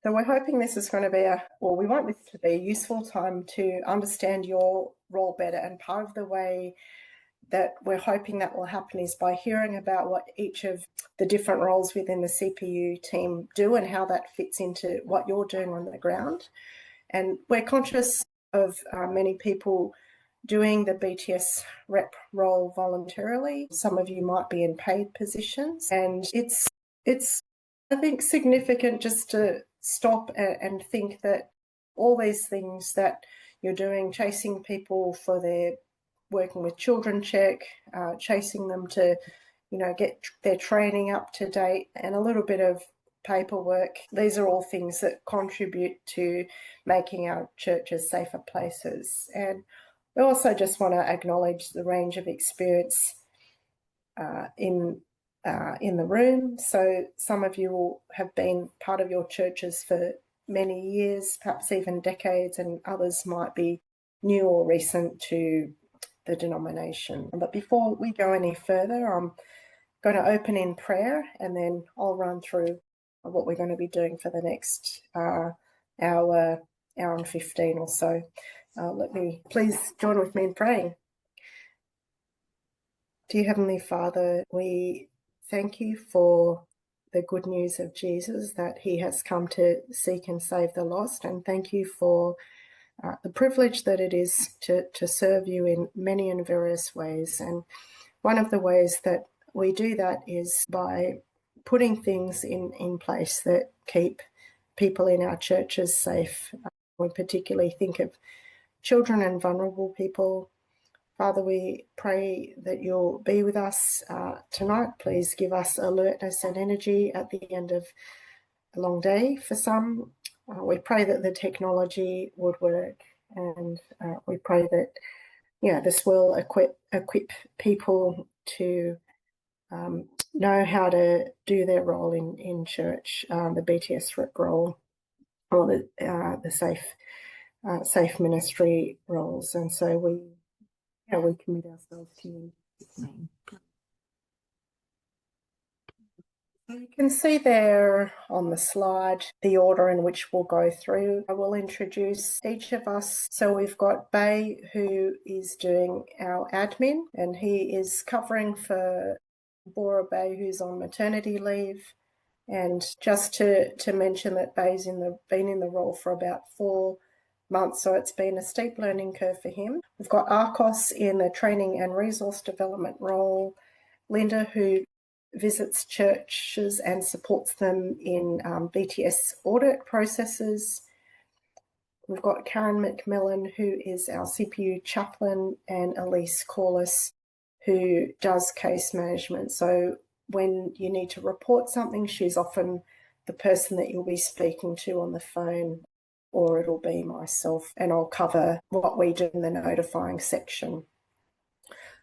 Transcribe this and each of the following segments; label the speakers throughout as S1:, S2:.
S1: So we're hoping this is going to be we want this to be a useful time to understand your role better. And part of the way that we're hoping that will happen is by hearing about what each of the different roles within the CPU team do and how that fits into what you're doing on the ground. And we're conscious of many people doing the BTS Rep role voluntarily. Some of you might be in paid positions, and it's I think significant just to stop and think that all these things that you're doing, chasing people for their working with children check, chasing them to, get their training up to date, and a little bit of paperwork. These are all things that contribute to making our churches safer places. And we also just want to acknowledge the range of experience in the room. So some of you will have been part of your churches for many years, perhaps even decades, and others might be new or recent to the denomination. But before we go any further, I'm going to open in prayer, and then I'll run through what we're going to be doing for the next hour and 15 or so. Please join with me in praying. Dear Heavenly Father, we thank you for the good news of Jesus, that he has come to seek and save the lost, and thank you for the privilege that it is to serve you in many and various ways. And one of the ways that we do that is by putting things in place that keep people in our churches safe. We particularly think of children and vulnerable people. Father, we pray that you'll be with us tonight. Please give us alertness and energy at the end of a long day for some. We pray that the technology would work, and we pray that this will equip people to know how to do their role in church, the BTS Rep role, or the safe ministry roles. And so we commit ourselves to you. You can see there on the slide the order in which we'll go through. I will introduce each of us. So we've got Bay, who is doing our admin, and he is covering for Bora Bay, who's on maternity leave. And just to mention that Bay's been in the role for about 4 months, so it's been a steep learning curve for him. We've got Arcos in the training and resource development role, Linda, who visits churches and supports them in BTS audit processes. We've got Karen McMillan, who is our CPU chaplain, and Elise Corliss, who does case management. So when you need to report something, she's often the person that you'll be speaking to on the phone, or it'll be myself, and I'll cover what we do in the notifying section.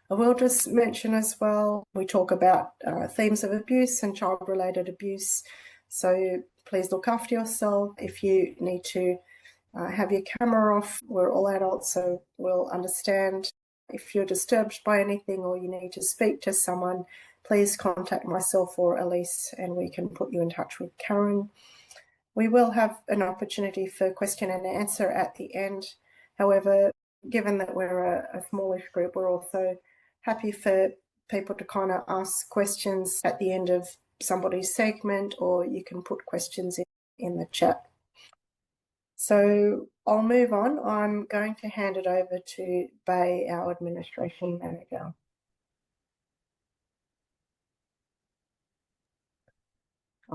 S1: I will just mention as well, we talk about themes of abuse and child-related abuse. So please look after yourself. If you need to have your camera off, we're all adults, so we'll understand. If you're disturbed by anything or you need to speak to someone, please contact myself or Elise, and we can put you in touch with Karen. We will have an opportunity for question and answer at the end. However, given that we're a smallish group, we're also happy for people to kind of ask questions at the end of somebody's segment, or you can put questions in the chat. So I'll move on. I'm going to hand it over to Bay, our administration manager.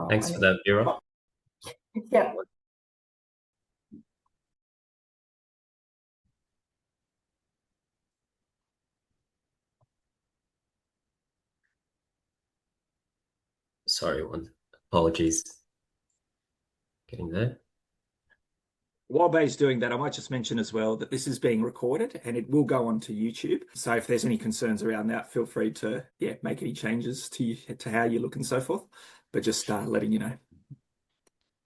S2: Thanks for that, Vera.
S1: Yeah.
S2: Sorry, apologies. Getting there.
S3: While Bay's doing that, I might just mention as well that this is being recorded and it will go onto YouTube. So if there's any concerns around that, feel free to make any changes to how you look and so forth. But just letting you know.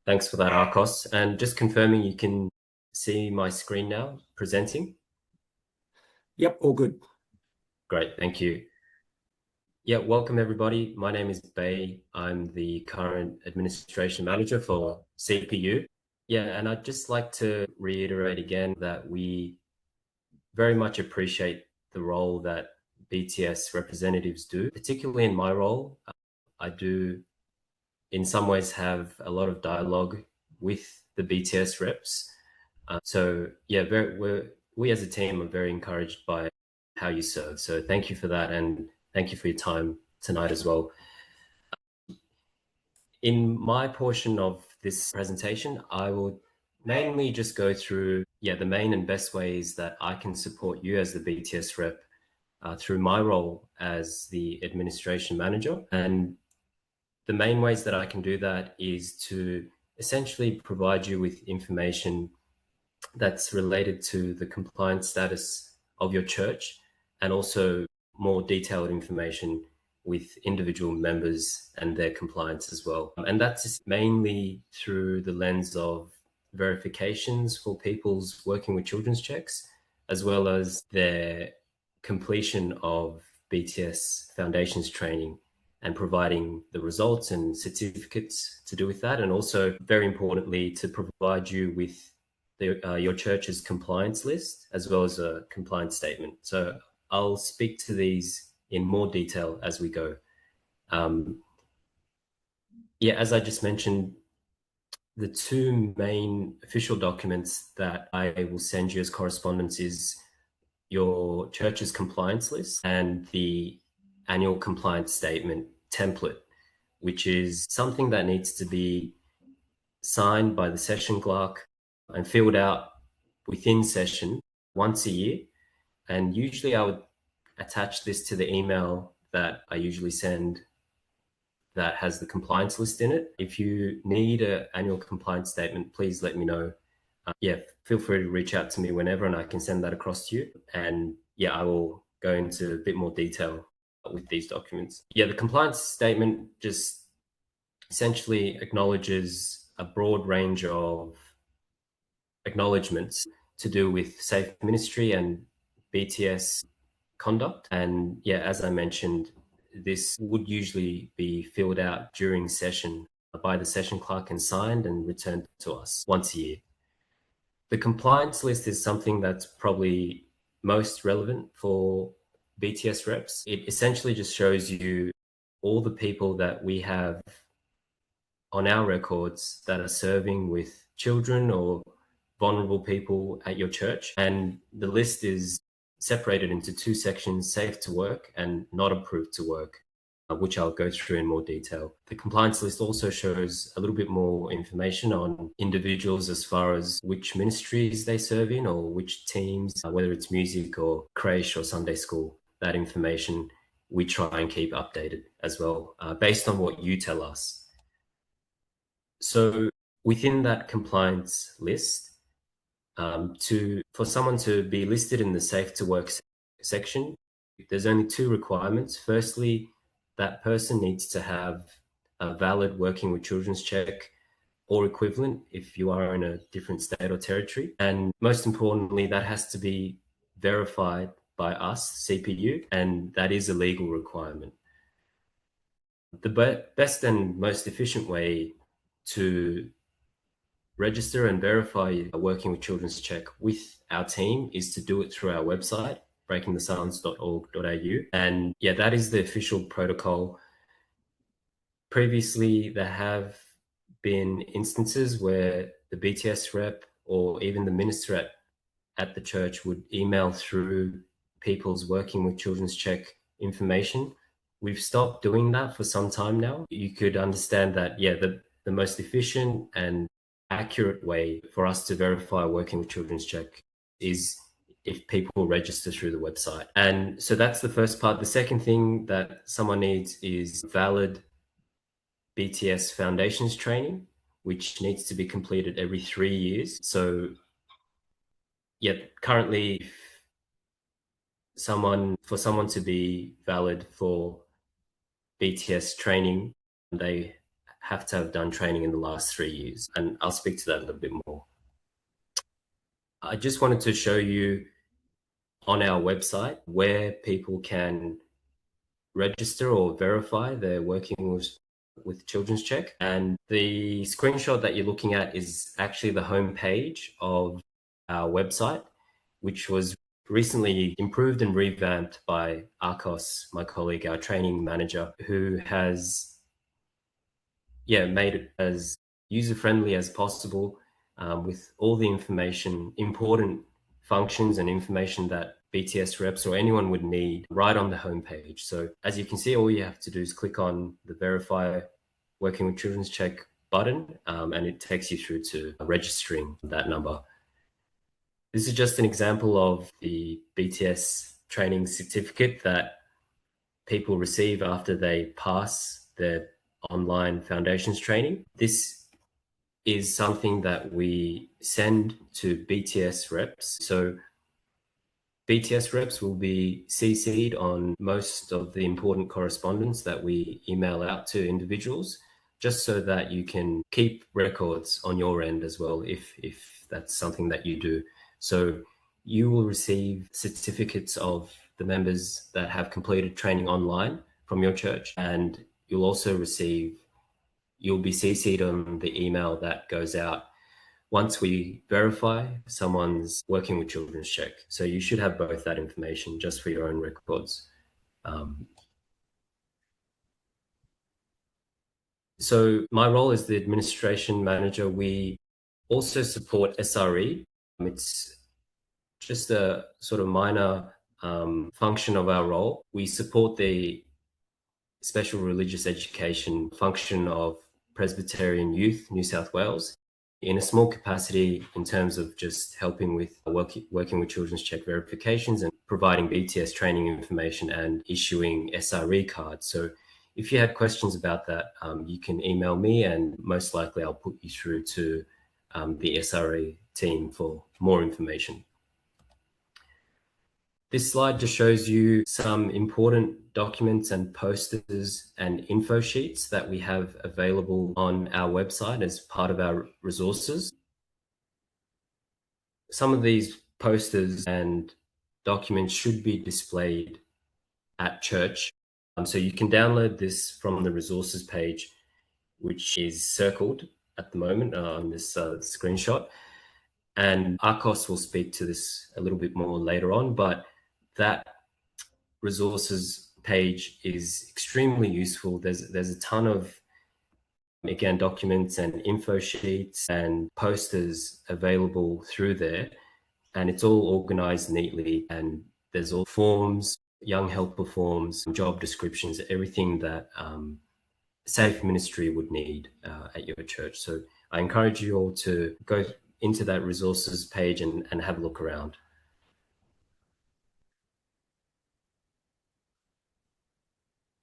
S2: Thanks for that, Arcos. And just confirming, you can see my screen now presenting?
S3: Yep, all good.
S2: Great, thank you. Yeah, welcome everybody. My name is Bay. I'm the current administration manager for CPU. Yeah, and I'd just like to reiterate again that we very much appreciate the role that BTS representatives do, particularly in my role. I do, in some ways, have a lot of dialogue with the BTS reps. So yeah, we as a team are very encouraged by how you serve. So thank you for that, and thank you for your time tonight as well. In my portion of this presentation, I will mainly just go through the main and best ways that I can support you as the BTS rep through my role as the administration manager. And the main ways that I can do that is to essentially provide you with information that's related to the compliance status of your church, and also more detailed information with individual members and their compliance as well. And that's mainly through the lens of verifications for people's working with children's checks, as well as their completion of BTS Foundations training and providing the results and certificates to do with that. And also, very importantly, to provide you with your church's compliance list, as well as a compliance statement. So I'll speak to these in more detail as we go. As I just mentioned, the two main official documents that I will send you as correspondence is your church's compliance list and the annual compliance statement template, which is something that needs to be signed by the session clerk and filled out within session once a year. And usually I would attach this to the email that I usually send that has the compliance list in it. If you need an annual compliance statement, please let me know. Feel free to reach out to me whenever and I can send that across to you. And I will go into a bit more detail with these documents. The compliance statement just essentially acknowledges a broad range of acknowledgements to do with safe ministry and BTS conduct. And as I mentioned, this would usually be filled out during session by the session clerk and signed and returned to us once a year. The compliance list is something that's probably most relevant for BTS reps. It essentially just shows you all the people that we have on our records that are serving with children or vulnerable people at your church. And the list is separated into two sections: safe to work and not approved to work, which I'll go through in more detail. The compliance list also shows a little bit more information on individuals as far as which ministries they serve in or which teams, whether it's music or creche or Sunday school. That information we try and keep updated as well, based on what you tell us. So within that compliance list, for someone to be listed in the safe to work section, there's only two requirements. Firstly, that person needs to have a valid working with children's check or equivalent if you are in a different state or territory. And most importantly, that has to be verified by us, CPU, and that is a legal requirement. The best and most efficient way to register and verify a working with children's check with our team is to do it through our website, breakingthesilence.org.au. And that is the official protocol. Previously, there have been instances where the BTS rep or even the minister at the church would email through people's working with children's check information. We've stopped doing that for some time now. You could understand that, the most efficient and accurate way for us to verify working with children's check is if people register through the website. And so that's the first part. The second thing that someone needs is valid BTS Foundations training, which needs to be completed every 3 years. So currently for someone to be valid for BTS training, they have to have done training in the last 3 years. And I'll speak to that a little bit more. I just wanted to show you on our website where people can register or verify their working with with Children's Check. And the screenshot that you're looking at is actually the homepage of our website, which was recently improved and revamped by Arcos, my colleague, our training manager, who has made it as user-friendly as possible, with all the information, important functions and information that BTS reps or anyone would need right on the homepage. So as you can see, all you have to do is click on the Verify Working with Children's Check button, and it takes you through to registering that number. This is just an example of the BTS training certificate that people receive after they pass their online foundations training. This is something that we send to BTS reps. So BTS reps will be CC'd on most of the important correspondence that we email out to individuals, just so that you can keep records on your end as well, if that's something that you do. So you will receive certificates of the members that have completed training online from your church, and you'll also you'll be CC'd on the email that goes out once we verify someone's working with Children's Check. So you should have both that information just for your own records. So my role as the administration manager, we also support SRE. It's just a sort of minor function of our role. We support the special religious education function of Presbyterian Youth New South Wales in a small capacity in terms of just helping with working with Children's Check verifications and providing BTS training information and issuing SRE cards. So if you had questions about that, you can email me, and most likely I'll put you through to the SRE team for more information. This slide just shows you some important documents and posters and info sheets that we have available on our website as part of our resources. Some of these posters and documents should be displayed at church. So you can download this from the resources page, which is circled at the moment on this screenshot. And Arcos will speak to this a little bit more later on, but that resources page is extremely useful. There's a ton of, again, documents and info sheets and posters available through there, and it's all organized neatly, and there's all forms, young helper forms, job descriptions, everything that safe ministry would need at your church. So I encourage you all to go into that resources page and have a look around.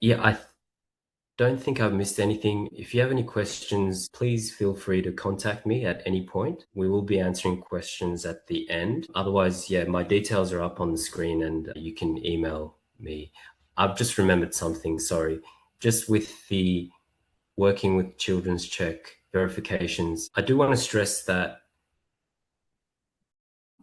S2: Yeah, I don't think I've missed anything. If you have any questions, please feel free to contact me at any point. We will be answering questions at the end. Otherwise, yeah, my details are up on the screen and you can email me. I've just remembered something, sorry. Just with the working with Children's Check verifications, I do want to stress that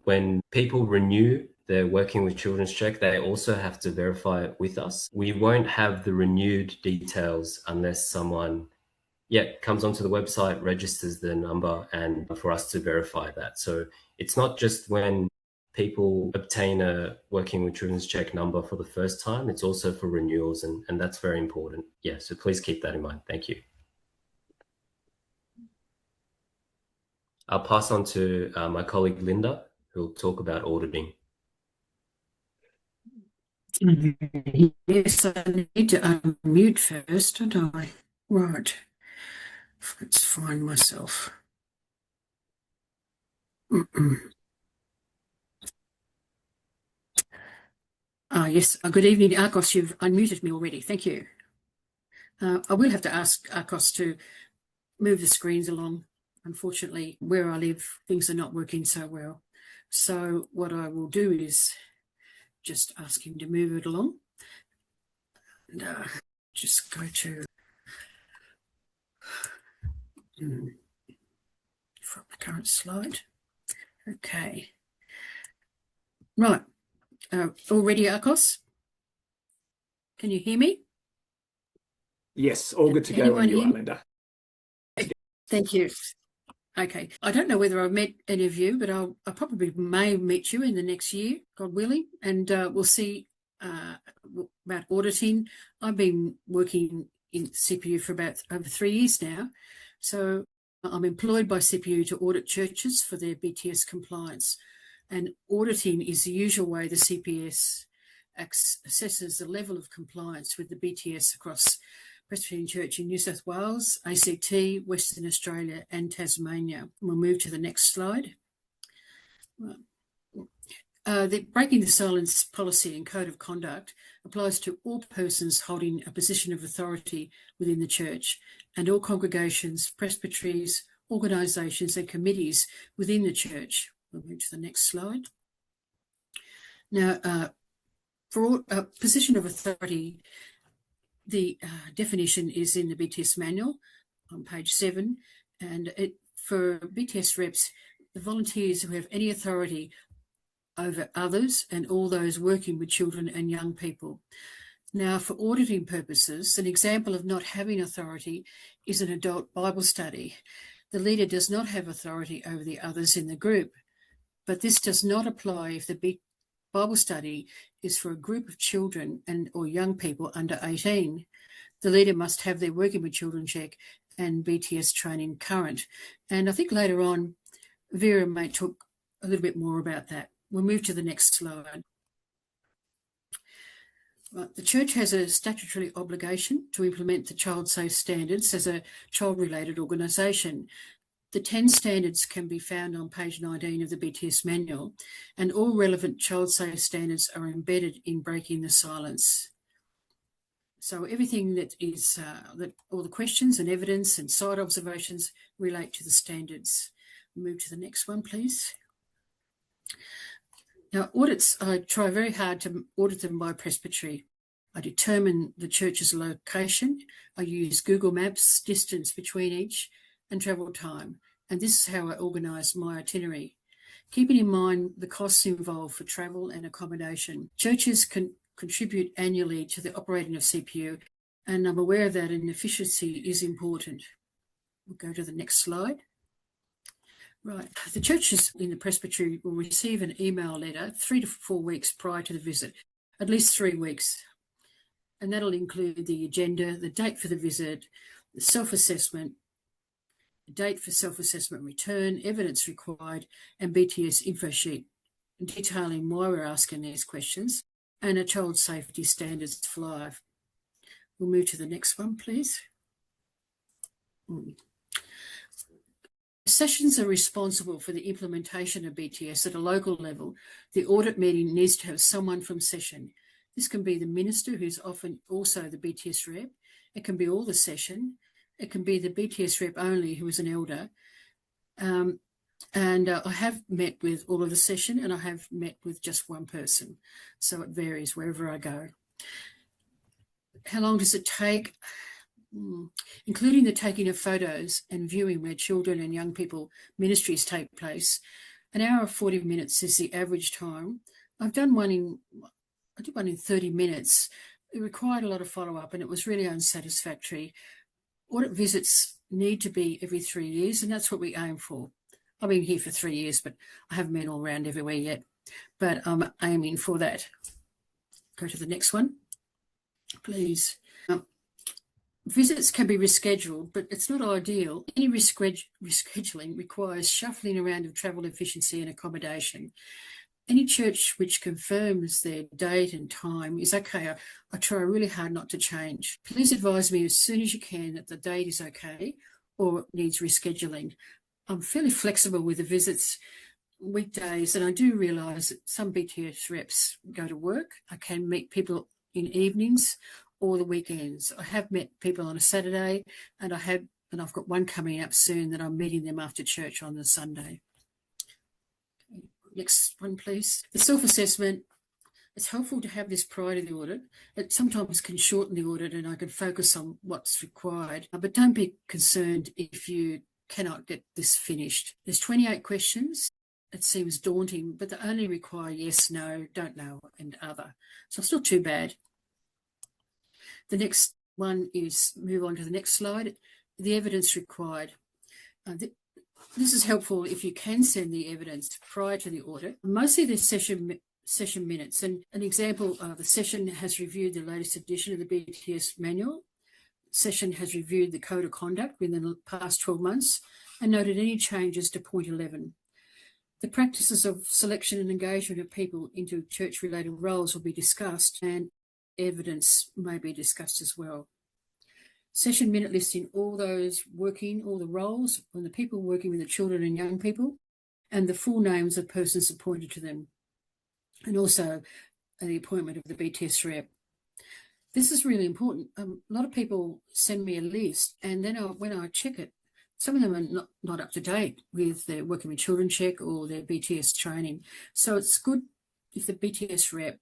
S2: when people renew their working with Children's Check, they also have to verify it with us. We won't have the renewed details unless someone comes onto the website, registers their number, and for us to verify that. So it's not just when people obtain a working with Children's Check number for the first time, it's also for renewals, and that's very important. Yeah, so please keep that in mind. Thank you. I'll pass on to my colleague Linda, who'll talk about auditing.
S4: Yes, I need to unmute first, don't I? Right. Let's find myself. Yes, good evening, Arcos. You've unmuted me already. Thank you. I will have to ask Arcos to move the screens along. Unfortunately, where I live, things are not working so well. So what I will do is just ask him to move it along. And just go to from the current slide. Okay. Right. All ready, Arcos? Can you hear me?
S3: Yes, all good to go when you are, Linda.
S4: Thank you. Okay. I don't know whether I've met any of you, but I probably may meet you in the next year, God willing, and we'll see about auditing. I've been working in CPU for about over 3 years now. So I'm employed by CPU to audit churches for their BTS compliance. And auditing is the usual way the CPS assesses the level of compliance with the BTS across Presbyterian Church in New South Wales, ACT, Western Australia and Tasmania. We'll move to the next slide. The breaking the silence policy and code of conduct applies to all persons holding a position of authority within the church and all congregations, presbyteries, organisations and committees within the church. We'll move to the next slide. Now, for a position of authority, the definition is in the BTS manual on page 7, and for BTS reps, the volunteers who have any authority over others and all those working with children and young people. Now, for auditing purposes, an example of not having authority is an adult Bible study. The leader does not have authority over the others in the group, but this does not apply if the Bible study is for a group of children and or young people under 18. The leader must have their working with children check and BTS training current. And I think later on, Vera may talk a little bit more about that. We'll move to the next slide. Right. The church has a statutory obligation to implement the child safe standards as a child-related organisation. The 10 standards can be found on page 19 of the BTS manual, and all relevant child safe standards are embedded in breaking the silence. So everything that is, all the questions and evidence and side observations relate to the standards. Move to the next one, please. Now, audits, I try very hard to audit them by presbytery. I determine the church's location. I use Google Maps, distance between each, and travel time. And this is how I organise my itinerary. Keeping in mind the costs involved for travel and accommodation. Churches can contribute annually to the operating of CPU, and I'm aware that an efficiency is important. We'll go to the next slide. Right. The churches in the presbytery will receive an email letter 3 to 4 weeks prior to the visit, at least 3 weeks. And that'll include the agenda, the date for the visit, the self-assessment, the date for self-assessment return, evidence required, and BTS info sheet detailing why we're asking these questions, and a child safety standards flyer. We'll move to the next one, please. Sessions are responsible for the implementation of BTS at a local level. The audit meeting needs to have someone from session. This can be the minister, who's often also the BTS rep. It can be all the session. It can be the BTS rep only, who is an elder. I have met with all of the session, and I have met with just one person. So it varies wherever I go. How long does it take? Including the taking of photos and viewing where children and young people ministries take place, an hour and 40 minutes is the average time. I did one in 30 minutes. It required a lot of follow-up, and it was really unsatisfactory. Audit visits need to be every 3 years, and that's what we aim for. I've been here for 3 years, but I haven't been all around everywhere yet. But I'm aiming for that. Go to the next one, please. Visits can be rescheduled, but it's not ideal. Any rescheduling requires shuffling around of travel efficiency and accommodation. Any church which confirms their date and time is okay. I try really hard not to change. Please advise me as soon as you can that the date is okay or needs rescheduling. I'm fairly flexible with the visits weekdays, and I do realise that some BTS reps go to work. I can meet people in evenings or the weekends. I have met people on a Saturday, and I've got one coming up soon that I'm meeting them after church on the Sunday. Okay, next one, please. The self-assessment. It's helpful to have this prior to the audit. It sometimes can shorten the audit, and I can focus on what's required. But don't be concerned if you cannot get this finished. There's 28 questions. It seems daunting, but they only require yes, no, don't know, and other. So it's not too bad. The next One is, move on to the next slide, the evidence required. This is helpful if you can send the evidence prior to the audit. Mostly the session minutes. And an example, the session has reviewed the latest edition of the BTS manual. Session has reviewed the code of conduct within the past 12 months and noted any changes to point 11. The practices of selection and engagement of people into church-related roles will be discussed, and evidence may be discussed as well. Session minute listing all those working, all the roles, and the people working with the children and young people, and the full names of persons appointed to them, and also the appointment of the BTS Rep. This is really important. A lot of people send me a list, and then when I check it, some of them are not up to date with their Working with Children check or their BTS training. So it's good if the BTS Rep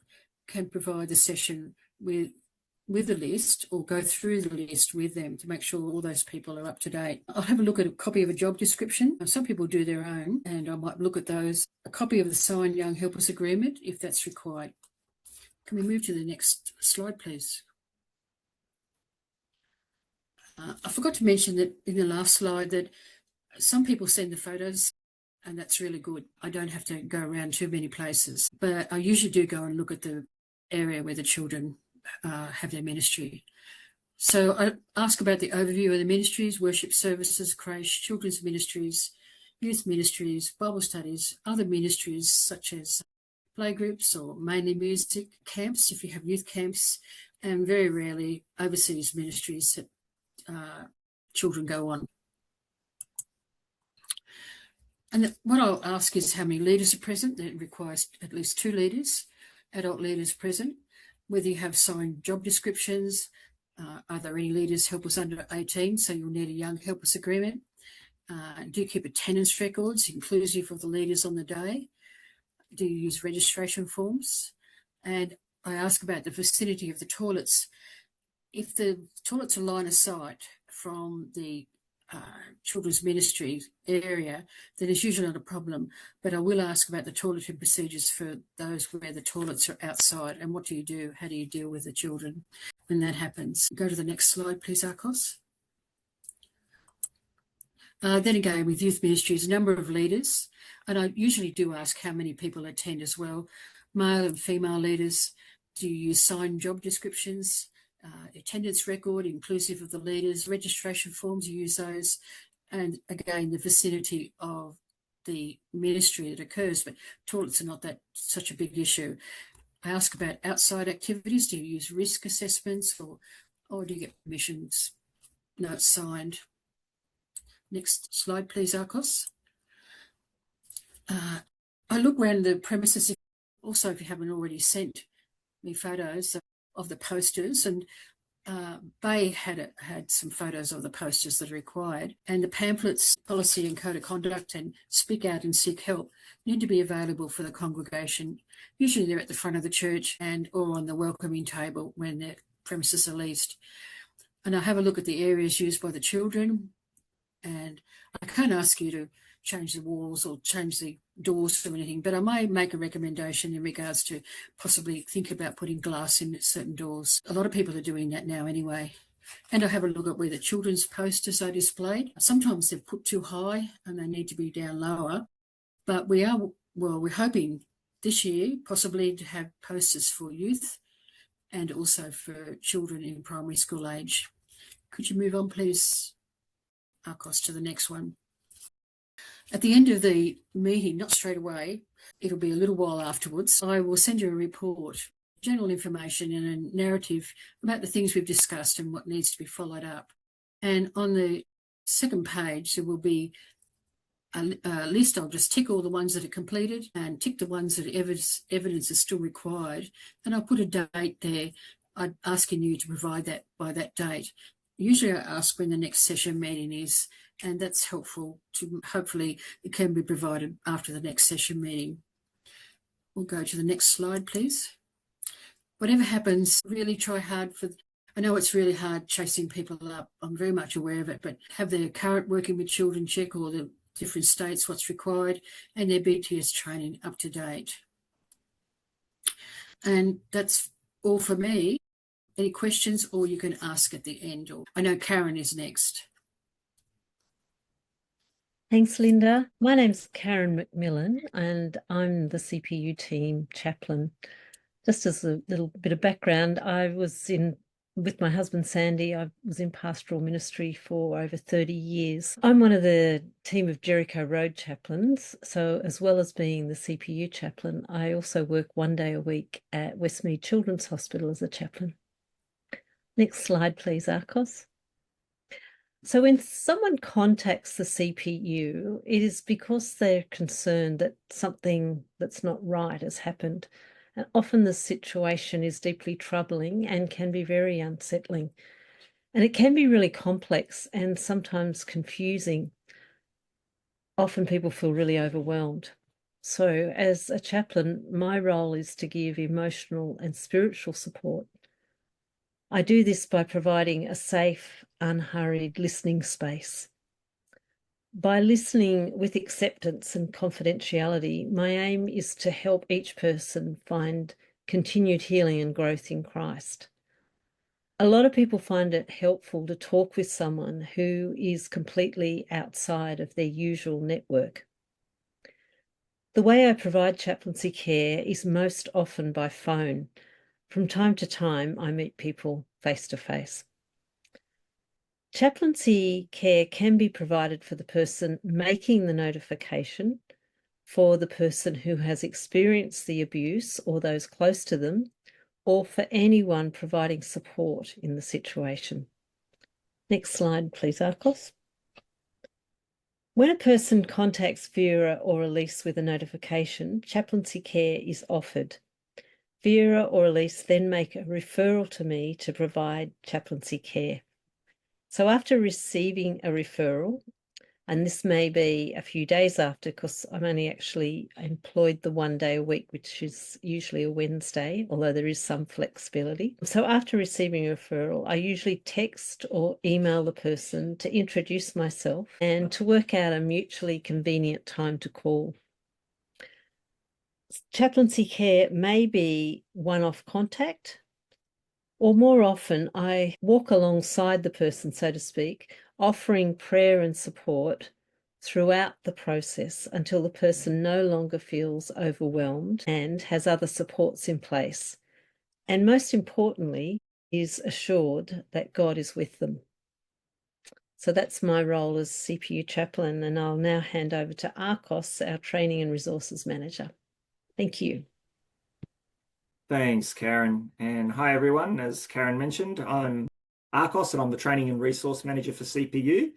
S4: can provide the session with the list, or go through the list with them to make sure all those people are up to date. I'll have a look at a copy of a job description. Some people do their own, and I might look at those. A copy of the signed Young Helpers Agreement, if that's required. Can we move to the next slide, please? I forgot to mention that in the last slide that some people send the photos, and that's really good. I don't have to go around too many places, but I usually do go and look at the area where the children have their ministry. So I ask about the overview of the ministries: worship services, creche, children's ministries, youth ministries, Bible studies, other ministries such as playgroups or mainly music, camps if you have youth camps, and very rarely overseas ministries that children go on. And what I'll ask is how many leaders are present. That requires at least 2 leaders, adult leaders present. Whether you have signed job descriptions, are there any leaders helpers under 18? So you'll need a young helpers agreement. Do you keep attendance records inclusive of the leaders on the day? Do you use registration forms? And I ask about the vicinity of the toilets. If the toilets are line of sight from the children's ministry area, then it's usually not a problem. But I will ask about the toileting procedures for those where the toilets are outside, and what do you do? How do you deal with the children when that happens? Go to the next slide, please, Arcos. Then again, with youth ministries, a number of leaders, and I usually do ask how many people attend as well. Male and female leaders. Do you use signed job descriptions? Attendance record inclusive of the leaders, registration forms, you use those, and again the vicinity of the ministry that occurs, but toilets are not such a big issue. I ask about outside activities. Do you use risk assessments, or do you get permissions notes signed? Next slide, please, Arcos. I look around the premises, also if you haven't already sent me photos of the posters, and Bay had some photos of the posters that are required, and the pamphlets, policy and code of conduct, and speak out and seek help need to be available for the congregation. Usually they're at the front of the church or on the welcoming table when the premises are leased. And I have a look at the areas used by the children, and I can't ask you to change the walls or change the doors or anything, but I may make a recommendation in regards to possibly think about putting glass in certain doors. A lot of people are doing that now anyway. And I have a look at where the children's posters are displayed. Sometimes they're put too high and they need to be down lower, but we're hoping this year possibly to have posters for youth and also for children in primary school age. Could you move on, please, Arcos, to the next one? At the end of the meeting, not straight away, it'll be a little while afterwards, I will send you a report, general information and a narrative about the things we've discussed and what needs to be followed up. And on the second page, there will be a list. I'll just tick all the ones that are completed and tick the ones that evidence is still required. And I'll put a date there. I'm asking you to provide that by that date. Usually I ask when the next session meeting is, and that's helpful to hopefully it can be provided after the next session meeting. We'll go to the next slide, please. Whatever happens, really try hard I know it's really hard chasing people up. I'm very much aware of it, but have their current Working with Children check or the different states what's required and their BTS training up to date. And that's all for me. any questions, or you can ask at the end. Or I know Karen is next.
S5: Thanks, Linda. My name's Karen McMillan, and I'm the CPU team chaplain. Just as a little bit of background, with my husband Sandy, I was in pastoral ministry for over 30 years. I'm one of the team of Jericho Road chaplains, so as well as being the CPU chaplain, I also work 1 day a week at Westmead Children's Hospital as a chaplain. Next slide, please, Arcos. So when someone contacts the CPU, it is because they're concerned that something that's not right has happened. And often the situation is deeply troubling and can be very unsettling. And it can be really complex and sometimes confusing. Often people feel really overwhelmed. So as a chaplain, my role is to give emotional and spiritual support. I do this by providing a safe, unhurried listening space. By listening with acceptance and confidentiality, my aim is to help each person find continued healing and growth in Christ. A lot of people find it helpful to talk with someone who is completely outside of their usual network. The way I provide chaplaincy care is most often by phone. From time to time, I meet people face to face. Chaplaincy care can be provided for the person making the notification, for the person who has experienced the abuse or those close to them, or for anyone providing support in the situation. Next slide, please, Arcos. When a person contacts Vera or Elise with a notification, chaplaincy care is offered. Vera or Elise then make a referral to me to provide chaplaincy care. So after receiving a referral, and this may be a few days after, because I'm only actually employed the 1 day a week, which is usually a Wednesday, although there is some flexibility. So after receiving a referral, I usually text or email the person to introduce myself and to work out a mutually convenient time to call. Chaplaincy care may be one-off contact, or more often I walk alongside the person, so to speak, offering prayer and support throughout the process until the person no longer feels overwhelmed and has other supports in place. And most importantly, is assured that God is with them. So that's my role as CPU chaplain, and I'll now hand over to Arcos, our Training and Resources Manager. Thank you.
S3: Thanks, Karen. And hi, everyone. As Karen mentioned, I'm Arcos and I'm the Training and Resource Manager for CPU.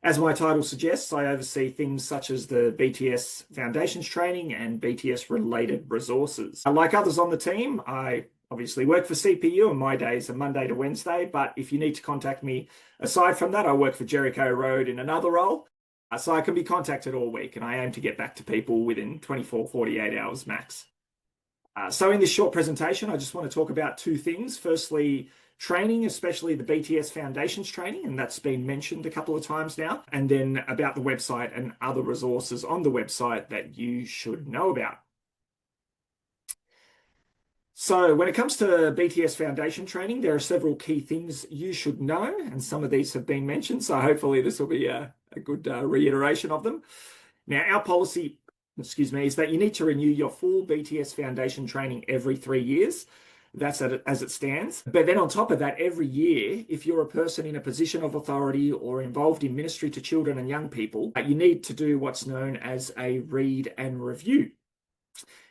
S3: As my title suggests, I oversee things such as the BTS Foundations training and BTS related resources. Like others on the team, I obviously work for CPU and my days are Monday to Wednesday, but if you need to contact me aside from that, I work for Jericho Road in another role. So I can be contacted all week, and I aim to get back to people within 24, 48 hours max. So in this short presentation, I just want to talk about two things. Firstly, training, especially the BTS Foundations training, and that's been mentioned a couple of times now, and then about the website and other resources on the website that you should know about. So when it comes to BTS Foundation training, there are several key things you should know, and some of these have been mentioned, so hopefully this will be a good reiteration of them. Now, our policy, is that you need to renew your full BTS Foundation training every 3 years. That's as it stands. But then on top of that, every year, if you're a person in a position of authority or involved in ministry to children and young people, you need to do what's known as a read and review.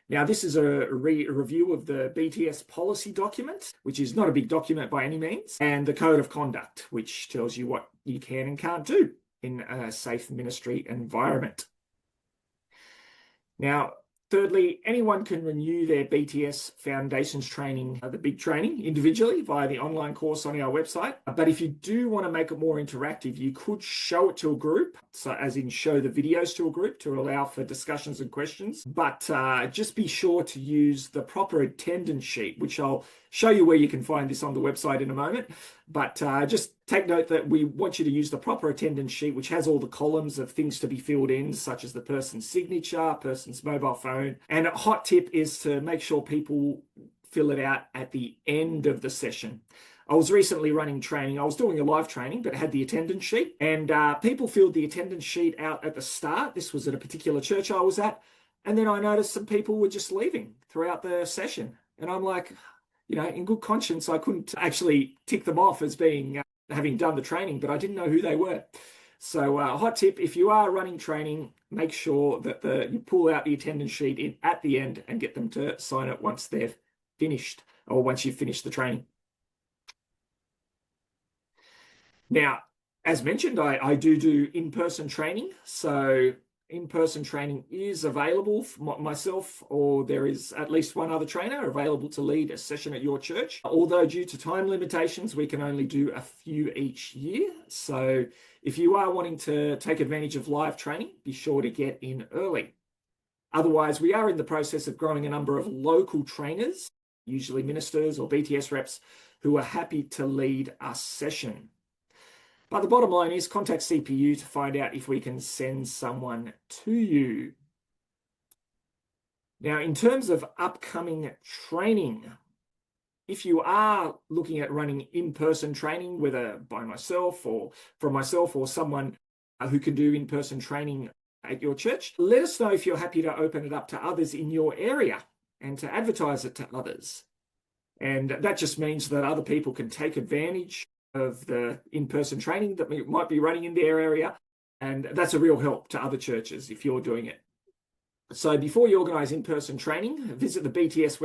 S3: Now, this is a review of the BTS policy document, which is not a big document by any means, and the code of conduct, which tells you what you can and can't do in a safe ministry environment. Now, thirdly, anyone can renew their BTS Foundations training, the big training, individually via the online course on our website. But if you do want to make it more interactive, you could show it to a group, so as in show the videos to a group to allow for discussions and questions. But just be sure to use the proper attendance sheet, which I'll show you where you can find this on the website in a moment. But just take note that we want you to use the proper attendance sheet, which has all the columns of things to be filled in, such as the person's signature, person's mobile phone. And a hot tip is to make sure people fill it out at the end of the session. I was recently running training. I was doing a live training, but it had the attendance sheet, and people filled the attendance sheet out at the start. This was at a particular church I was at. And then I noticed some people were just leaving throughout the session. And I'm like, you know, in good conscience, I couldn't actually tick them off as being having done the training, but I didn't know who they were. So hot tip, if you are running training, make sure that you pull out the attendance sheet at the end and get them to sign it once they've finished, or once you've finished the training. Now, as mentioned, I do in-person training. So in-person training is available for myself, or there is at least one other trainer available to lead a session at your church. Although due to time limitations, we can only do a few each year. So if you are wanting to take advantage of live training, be sure to get in early. Otherwise, we are in the process of growing a number of local trainers, usually ministers or BTS reps, who are happy to lead a session. But the bottom line is contact CPU to find out if we can send someone to you. Now, in terms of upcoming training, if you are looking at running in-person training, whether by myself or from myself or someone who can do in-person training at your church, let us know if you're happy to open it up to others in your area and to advertise it to others. And that just means that other people can take advantage of the in-person training that we might be running in their area. And that's a real help to other churches if you're doing it. So before you organise in-person training, visit the BTS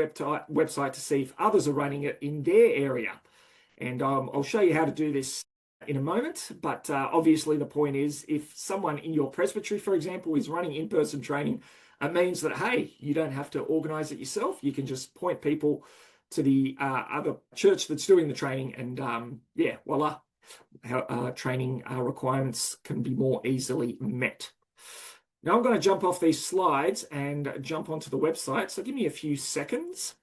S3: website to see if others are running it in their area. And I'll show you how to do this in a moment. But obviously the point is, if someone in your presbytery, for example, is running in-person training, it means that, hey, you don't have to organise it yourself. You can just point people to the other church that's doing the training, and yeah, voila, training requirements can be more easily met. Now I'm going to jump off these slides and jump onto the website, so give me a few seconds.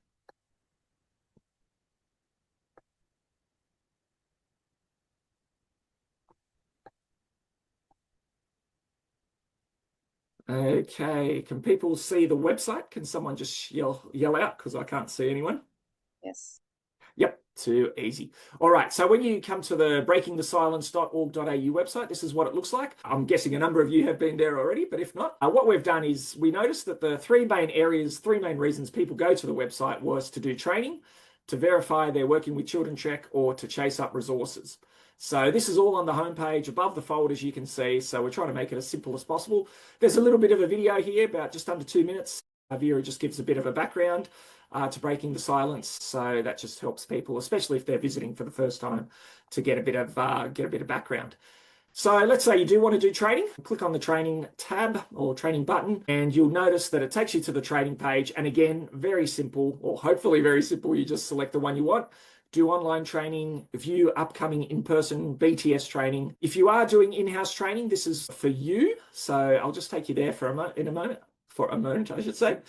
S3: Okay, can people see the website? Can someone just yell out, because I can't see anyone?
S1: Yes.
S3: Yep, too easy. All right, so when you come to the breakingthesilence.org.au website, this is what it looks like. I'm guessing a number of you have been there already, but if not, what we've done is we noticed that the three main reasons people go to the website was to do training, to verify they're working with Children Check, or to chase up resources. So this is all on the homepage above the fold, as you can see. So we're trying to make it as simple as possible. There's a little bit of a video here, about just under 2 minutes. Vera just gives a bit of a background to Breaking the Silence, so that just helps people, especially if they're visiting for the first time, to get a bit of background. So let's say you do want to do training. Click on the training tab or training button, and you'll notice that it takes you to the training page. And again, very simple, or hopefully very simple. You just select the one you want. Do online training, view upcoming in-person BTS training. If you are doing in-house training, this is for you. So I'll just take you there for a moment, I should say.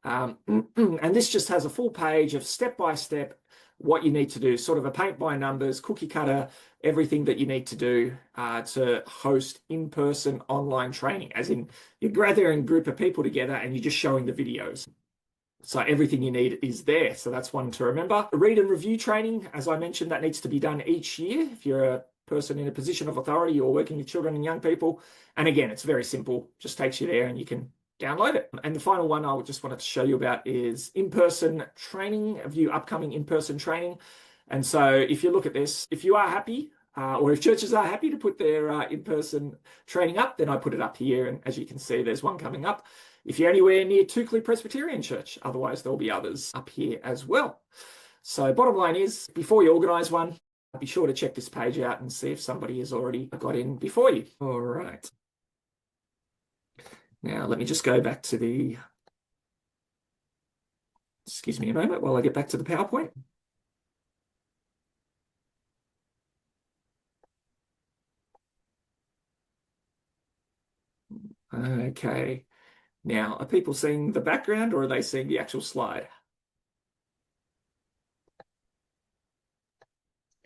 S3: And this just has a full page of step-by-step what you need to do, sort of a paint by numbers, cookie cutter, everything that you need to do to host in-person online training, as in you're gathering a group of people together and you're just showing the videos. So everything you need is there. So that's one to remember. Read and review training, as I mentioned, that needs to be done each year if you're a person in a position of authority or working with children and young people. And again, it's very simple, just takes you there and you can download it. And the final one I just wanted to show you about is in-person training, view upcoming in-person training. And so if you look at this, if you are happy, or if churches are happy to put their in-person training up, then I put it up here. And as you can see, there's one coming up. If you're anywhere near Tukley Presbyterian Church, otherwise there'll be others up here as well. So bottom line is, before you organise one, be sure to check this page out and see if somebody has already got in before you. All right. Now, let me just go back to the, excuse me a moment while I get back to the PowerPoint. Okay. Now, are people seeing the background or are they seeing the actual slide?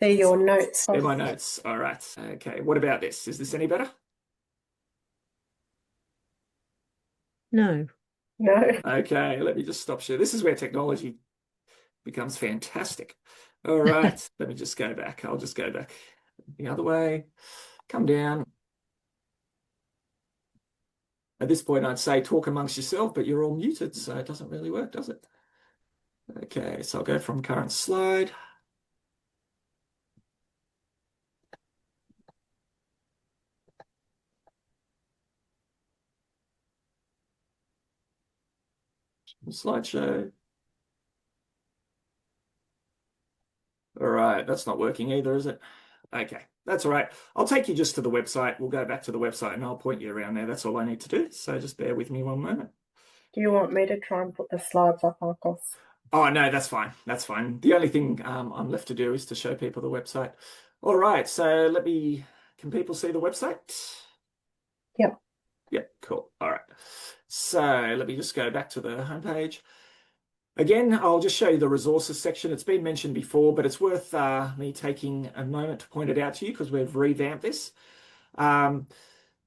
S1: They're your notes.
S3: They're my notes. All right. Okay. What about this? Is this any better?
S5: No.
S1: No.
S3: Okay. Let me just stop share. This is where technology becomes fantastic. All right, let me just go back. I'll just go back the other way, come down. At this point, I'd say talk amongst yourself, but you're all muted, so it doesn't really work, does it? Okay, so I'll go from current slide. Slideshow. All right, that's not working either, is it? Okay, that's all right. I'll take you just to the website. We'll go back to the website and I'll point you around there. That's all I need to do. So just bear with me one moment.
S1: Do you want me to try and put the slides up, Arcos?
S3: Oh, no, that's fine. That's fine. The only thing I'm left to do is to show people the website. All right, so can people see the website?
S1: Yep.
S3: Yep, cool. All right. So let me just go back to the homepage. Again, I'll just show you the resources section. It's been mentioned before, but it's worth me taking a moment to point it out to you because we've revamped this.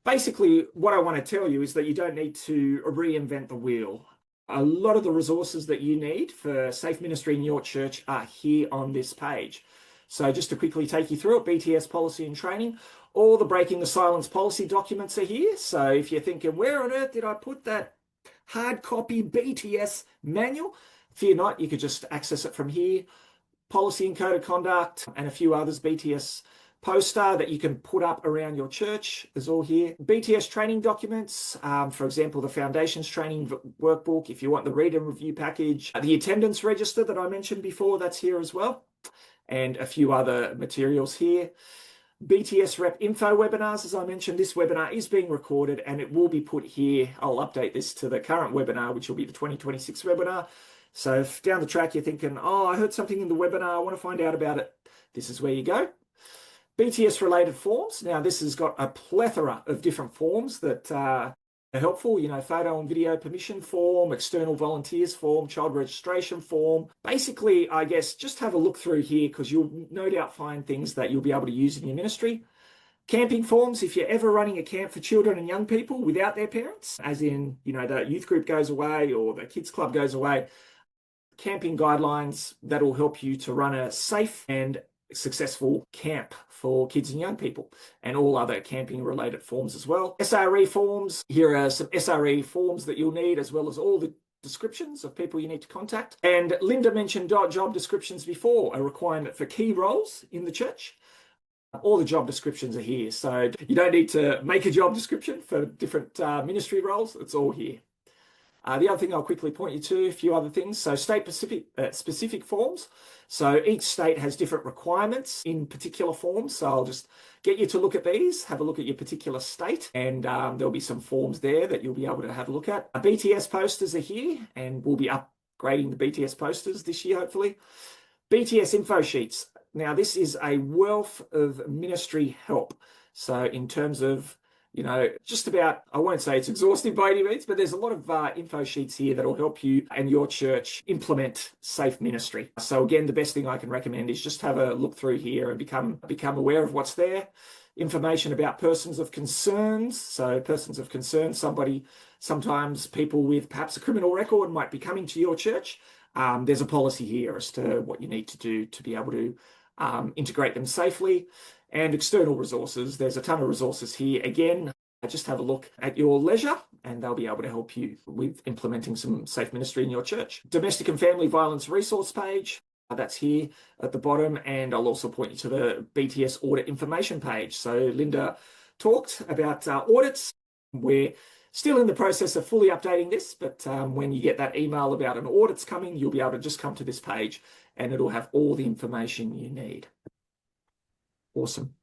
S3: Basically, what I want to tell you is that you don't need to reinvent the wheel. A lot of the resources that you need for safe ministry in your church are here on this page. So just to quickly take you through it, BTS policy and training, all the breaking the silence policy documents are here. So if you're thinking, where on earth did I put that hard copy BTS manual? Fear not, you could just access it from here. Policy and code of conduct and a few others, BTS poster that you can put up around your church is all here. BTS training documents, for example, the foundations training workbook, if you want the read and review package, the attendance register that I mentioned before, that's here as well, and a few other materials here. BTS Rep Info webinars, as I mentioned, this webinar is being recorded and it will be put here. I'll update this to the current webinar, which will be the 2026 webinar. So if down the track you're thinking, oh, I heard something in the webinar, I want to find out about it, this is where you go. BTS related forms. Now this has got a plethora of different forms that are helpful, you know, photo and video permission form, external volunteers form, child registration form. Basically, I guess just have a look through here because you'll no doubt find things that you'll be able to use in your ministry. Camping forms, if you're ever running a camp for children and young people without their parents, as in, you know, the youth group goes away or the kids club goes away, camping guidelines that'll help you to run a safe and successful camp for kids and young people, and all other camping related forms as well. SRE forms, here are some SRE forms that you'll need, as well as all the descriptions of people you need to contact. And Linda mentioned job descriptions before, a requirement for key roles in the church. All the job descriptions are here, so you don't need to make a job description for different ministry roles. It's all here. The other thing I'll quickly point you to, a few other things. So state specific forms. So each state has different requirements in particular forms. So I'll just get you to look at these, have a look at your particular state, and there'll be some forms there that you'll be able to have a look at. BTS posters are here, and we'll be upgrading the BTS posters this year, hopefully. BTS info sheets. Now, this is a wealth of ministry help. So in terms of, you know, just about, I won't say it's exhaustive by any means, but there's a lot of info sheets here that will help you and your church implement safe ministry. So again, the best thing I can recommend is just have a look through here and become aware of what's there. Information about persons of concerns. So persons of concern, sometimes people with perhaps a criminal record might be coming to your church. There's a policy here as to what you need to do to be able to integrate them safely. And external resources, there's a ton of resources here. Again, just have a look at your leisure and they'll be able to help you with implementing some safe ministry in your church. Domestic and family violence resource page, that's here at the bottom. And I'll also point you to the BTS audit information page. So Linda talked about audits. We're still in the process of fully updating this, but when you get that email about an audit's coming, you'll be able to just come to this page and it'll have all the information you need. Awesome.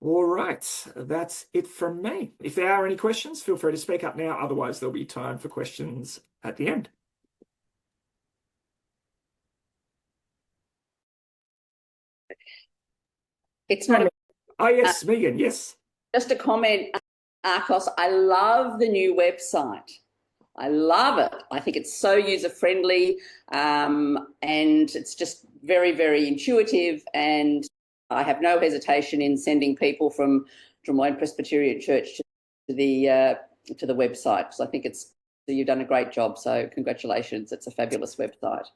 S3: All right, that's it from me. If there are any questions, feel free to speak up now. Otherwise, there'll be time for questions at the end.
S6: It's not.
S3: Oh, yes, Megan, yes.
S6: Just a comment, Arcos. I love the new website. I love it. I think it's so user-friendly and it's just very, very intuitive, and I have no hesitation in sending people from Drummoyne Presbyterian Church to the website, because I think you've done a great job. So congratulations. It's a fabulous website.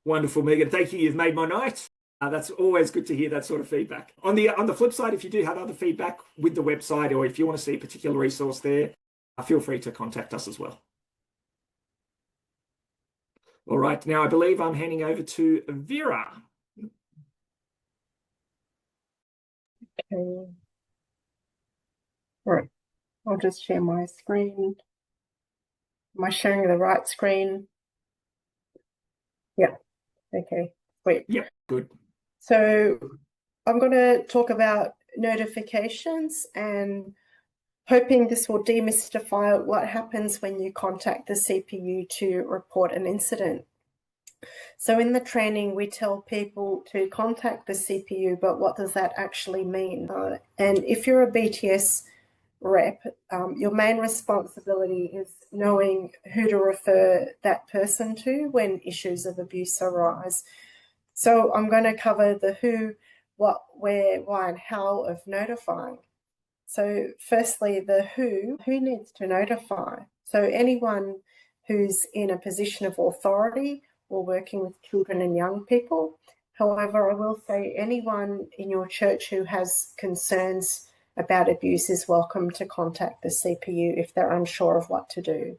S3: Wonderful, Megan. Thank you. You've made my night. That's always good to hear that sort of feedback. On the flip side, if you do have other feedback with the website, or if you want to see a particular resource there, feel free to contact us as well. All right, now I believe I'm handing over to Vera.
S1: Okay. Right. I'll just share my screen. Am I sharing the right screen? Yeah. Okay. Wait.
S3: Yeah, good.
S1: So I'm going to talk about notifications and hoping this will demystify what happens when you contact the CPU to report an incident. So in the training, we tell people to contact the CPU, but what does that actually mean? And if you're a BTS rep, your main responsibility is knowing who to refer that person to when issues of abuse arise. So I'm going to cover the who, what, where, why, and how of notifying. So firstly, the who needs to notify? So anyone who's in a position of authority or working with children and young people. However, I will say anyone in your church who has concerns about abuse is welcome to contact the CPU if they're unsure of what to do.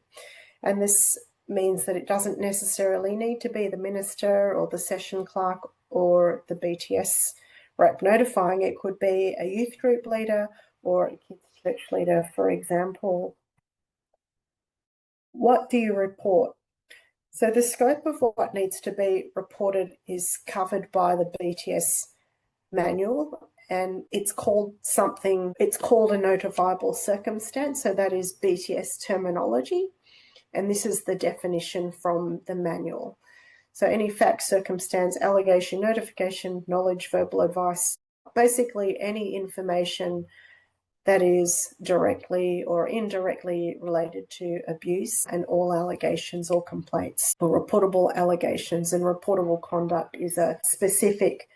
S1: And this means that it doesn't necessarily need to be the minister or the session clerk or the BTS rep notifying. It could be a youth group leader or a kids church leader, for example. What do you report? So the scope of what needs to be reported is covered by the BTS manual, and it's called a notifiable circumstance. So that is BTS terminology. And this is the definition from the manual. So any fact, circumstance, allegation, notification, knowledge, verbal advice, basically any information that is directly or indirectly related to abuse, and all allegations or complaints or reportable allegations. And reportable conduct is a specific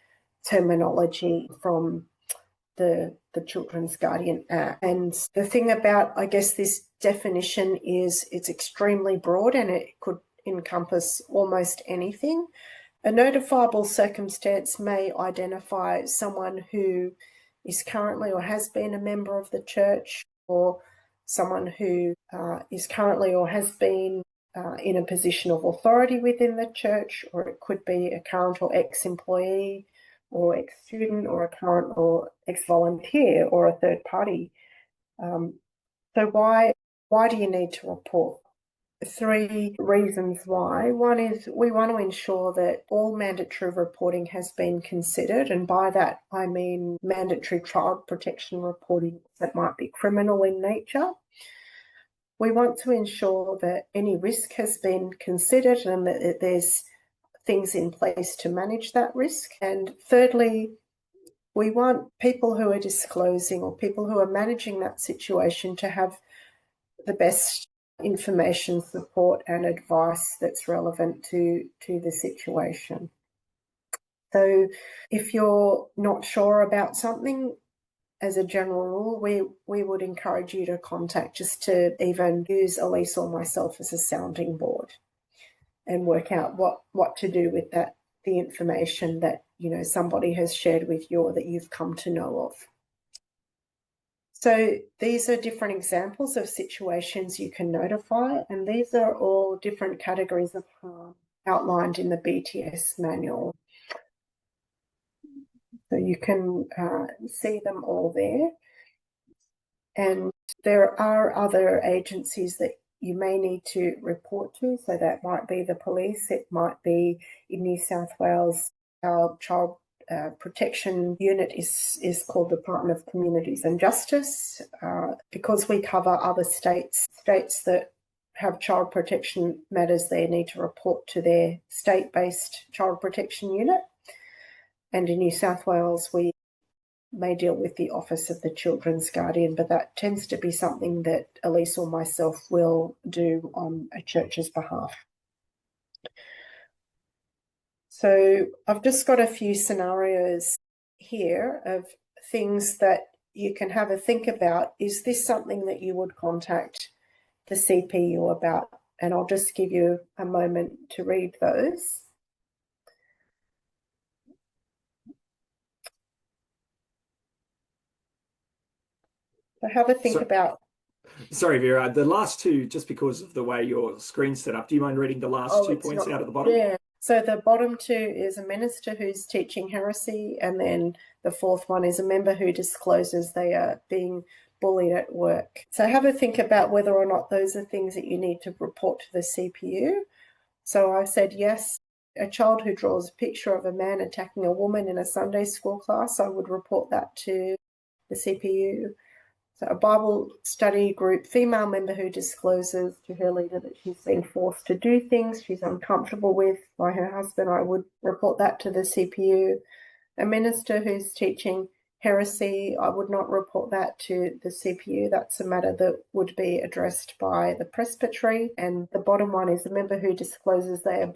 S1: terminology from the Children's Guardian Act. And the thing about, I guess, this definition is it's extremely broad and it could encompass almost anything. A notifiable circumstance may identify someone who is currently or has been a member of the church, or someone who is currently or has been in a position of authority within the church, or it could be a current or ex-employee or ex-student or a current or ex-volunteer or a third party. So why do you need to report? 3 reasons why. One is we want to ensure that all mandatory reporting has been considered, and by that I mean mandatory child protection reporting that might be criminal in nature. We want to ensure that any risk has been considered and that there's things in place to manage that risk. And thirdly, we want people who are disclosing or people who are managing that situation to have the best information, support and advice that's relevant to the situation. So if you're not sure about something, as a general rule, we would encourage you to contact, just to even use Elise or myself as a sounding board and work out what to do with the information that somebody has shared with you or that you've come to know of. So these are different examples of situations you can notify, and these are all different categories of harm outlined in the BTS manual. So you can see them all there. And there are other agencies that you may need to report to. So that might be the police, it might be in New South Wales, our child protection unit is called Department of Communities and Justice. Because we cover other states that have child protection matters, they need to report to their state-based child protection unit. And in New South Wales, we may deal with the Office of the Children's Guardian, but that tends to be something that Elise or myself will do on a church's behalf. So I've just got a few scenarios here of things that you can have a think about. Is this something that you would contact the CPU about? And I'll just give you a moment to read those. So have a think about.
S3: Sorry, Vera, the last two, just because of the way your screen's set up, do you mind reading the last 2 points out at the bottom?
S1: Yeah. So the bottom two is a minister who's teaching heresy, and then the fourth one is a member who discloses they are being bullied at work. So have a think about whether or not those are things that you need to report to the CPU. So I said yes. A child who draws a picture of a man attacking a woman in a Sunday school class, I would report that to the CPU. So a Bible study group female member who discloses to her leader that she's being forced to do things she's uncomfortable with by her husband, I would report that to the CPU. A minister who's teaching heresy, I would not report that to the CPU. That's a matter that would be addressed by the presbytery. And the bottom one is a member who discloses they are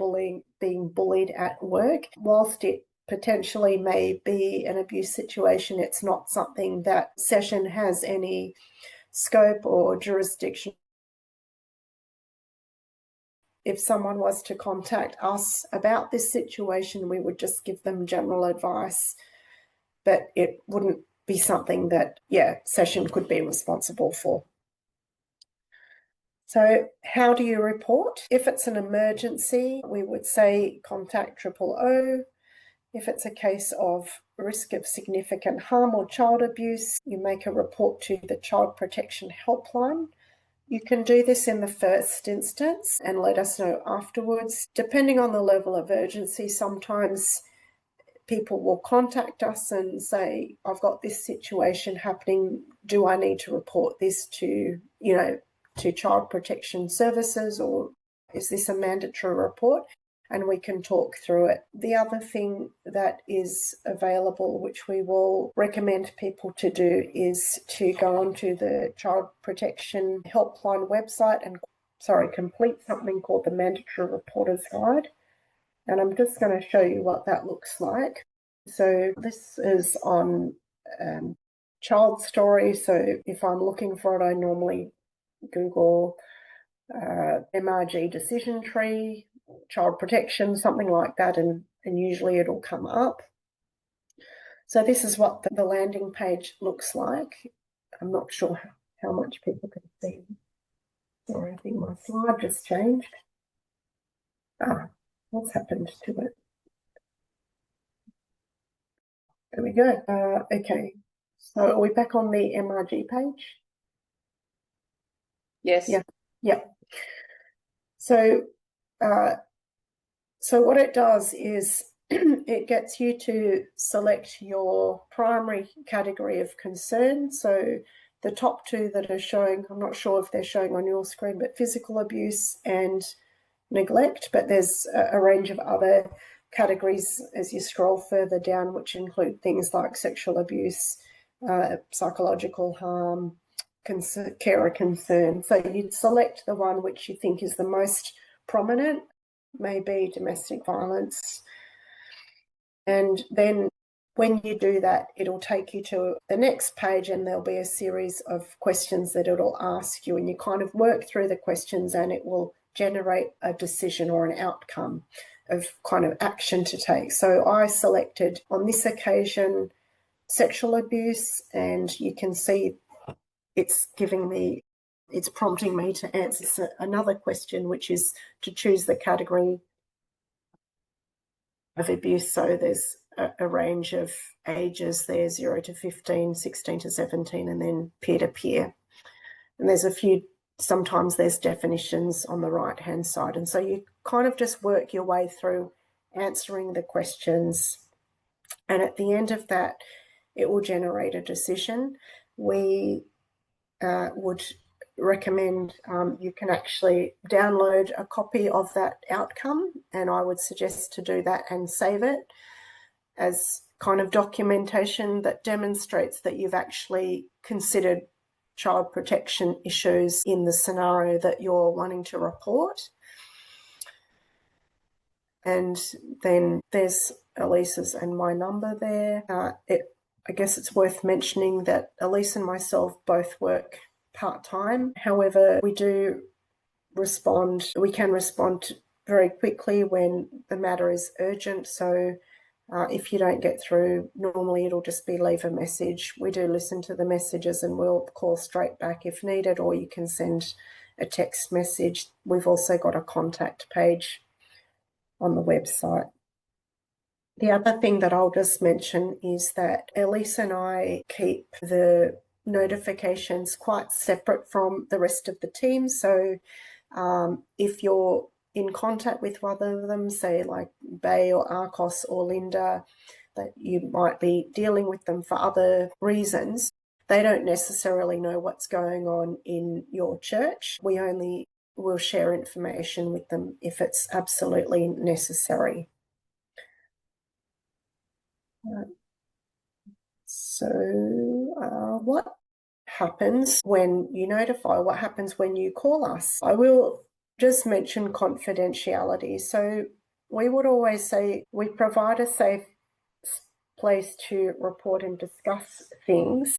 S1: being bullied at work. Whilst it potentially may be an abuse situation, it's not something that session has any scope or jurisdiction. If someone was to contact us about this situation, we would just give them general advice, but it wouldn't be something that, session could be responsible for. So how do you report? If it's an emergency, we would say contact 000. If it's a case of risk of significant harm or child abuse, you make a report to the Child Protection Helpline. You can do this in the first instance and let us know afterwards. Depending on the level of urgency, sometimes people will contact us and say, I've got this situation happening. Do I need to report this to Child Protection Services, or is this a mandatory report? And we can talk through it. The other thing that is available, which we will recommend people to do, is to go onto the Child Protection Helpline website and complete something called the Mandatory Reporter's Guide. And I'm just going to show you what that looks like. So this is on Child Story. So if I'm looking for it, I normally Google MRG decision tree, child protection, something like that, and usually it'll come up. So this is what the landing page looks like. I'm not sure how much people can see. Sorry, I think my slide just changed. What's happened to it? There we go. Okay, so are we back on the MRG page?
S6: Yes.
S1: Yeah. So what it does is it gets you to select your primary category of concern. So the top two that are showing, I'm not sure if they're showing on your screen, but physical abuse and neglect, but there's a range of other categories as you scroll further down, which include things like sexual abuse, psychological harm, carer concern. So you'd select the one which you think is the most prominent, maybe domestic violence. And then when you do that, it'll take you to the next page and there'll be a series of questions that it'll ask you, and you kind of work through the questions and it will generate a decision or an outcome of kind of action to take. So I selected on this occasion sexual abuse, and you can see it's prompting me to answer another question, which is to choose the category of abuse. So there's a range of ages there, 0 to 15, 16 to 17, and then peer-to-peer. And there's a few, sometimes there's definitions on the right-hand side. And so you kind of just work your way through answering the questions. And at the end of that, it will generate a decision. We would recommend you can actually download a copy of that outcome, and I would suggest to do that and save it as kind of documentation that demonstrates that you've actually considered child protection issues in the scenario that you're wanting to report. And then there's Elise's and my number there. I guess it's worth mentioning that Elise and myself both work part-time. However, we can respond very quickly when the matter is urgent. So If you don't get through, normally it'll just be leave a message. We do listen to the messages and we'll call straight back if needed, or you can send a text message. We've also got a contact page on the website. The other thing that I'll just mention is that Elise and I keep the notifications quite separate from the rest of the team. So if you're in contact with one of them, say like Bay or Arcos or Linda, that you might be dealing with them for other reasons, they don't necessarily know what's going on in your church. We only will share information with them if it's absolutely necessary. So what happens when you notify? What happens when you call us? I will just mention confidentiality. So we would always say we provide a safe place to report and discuss things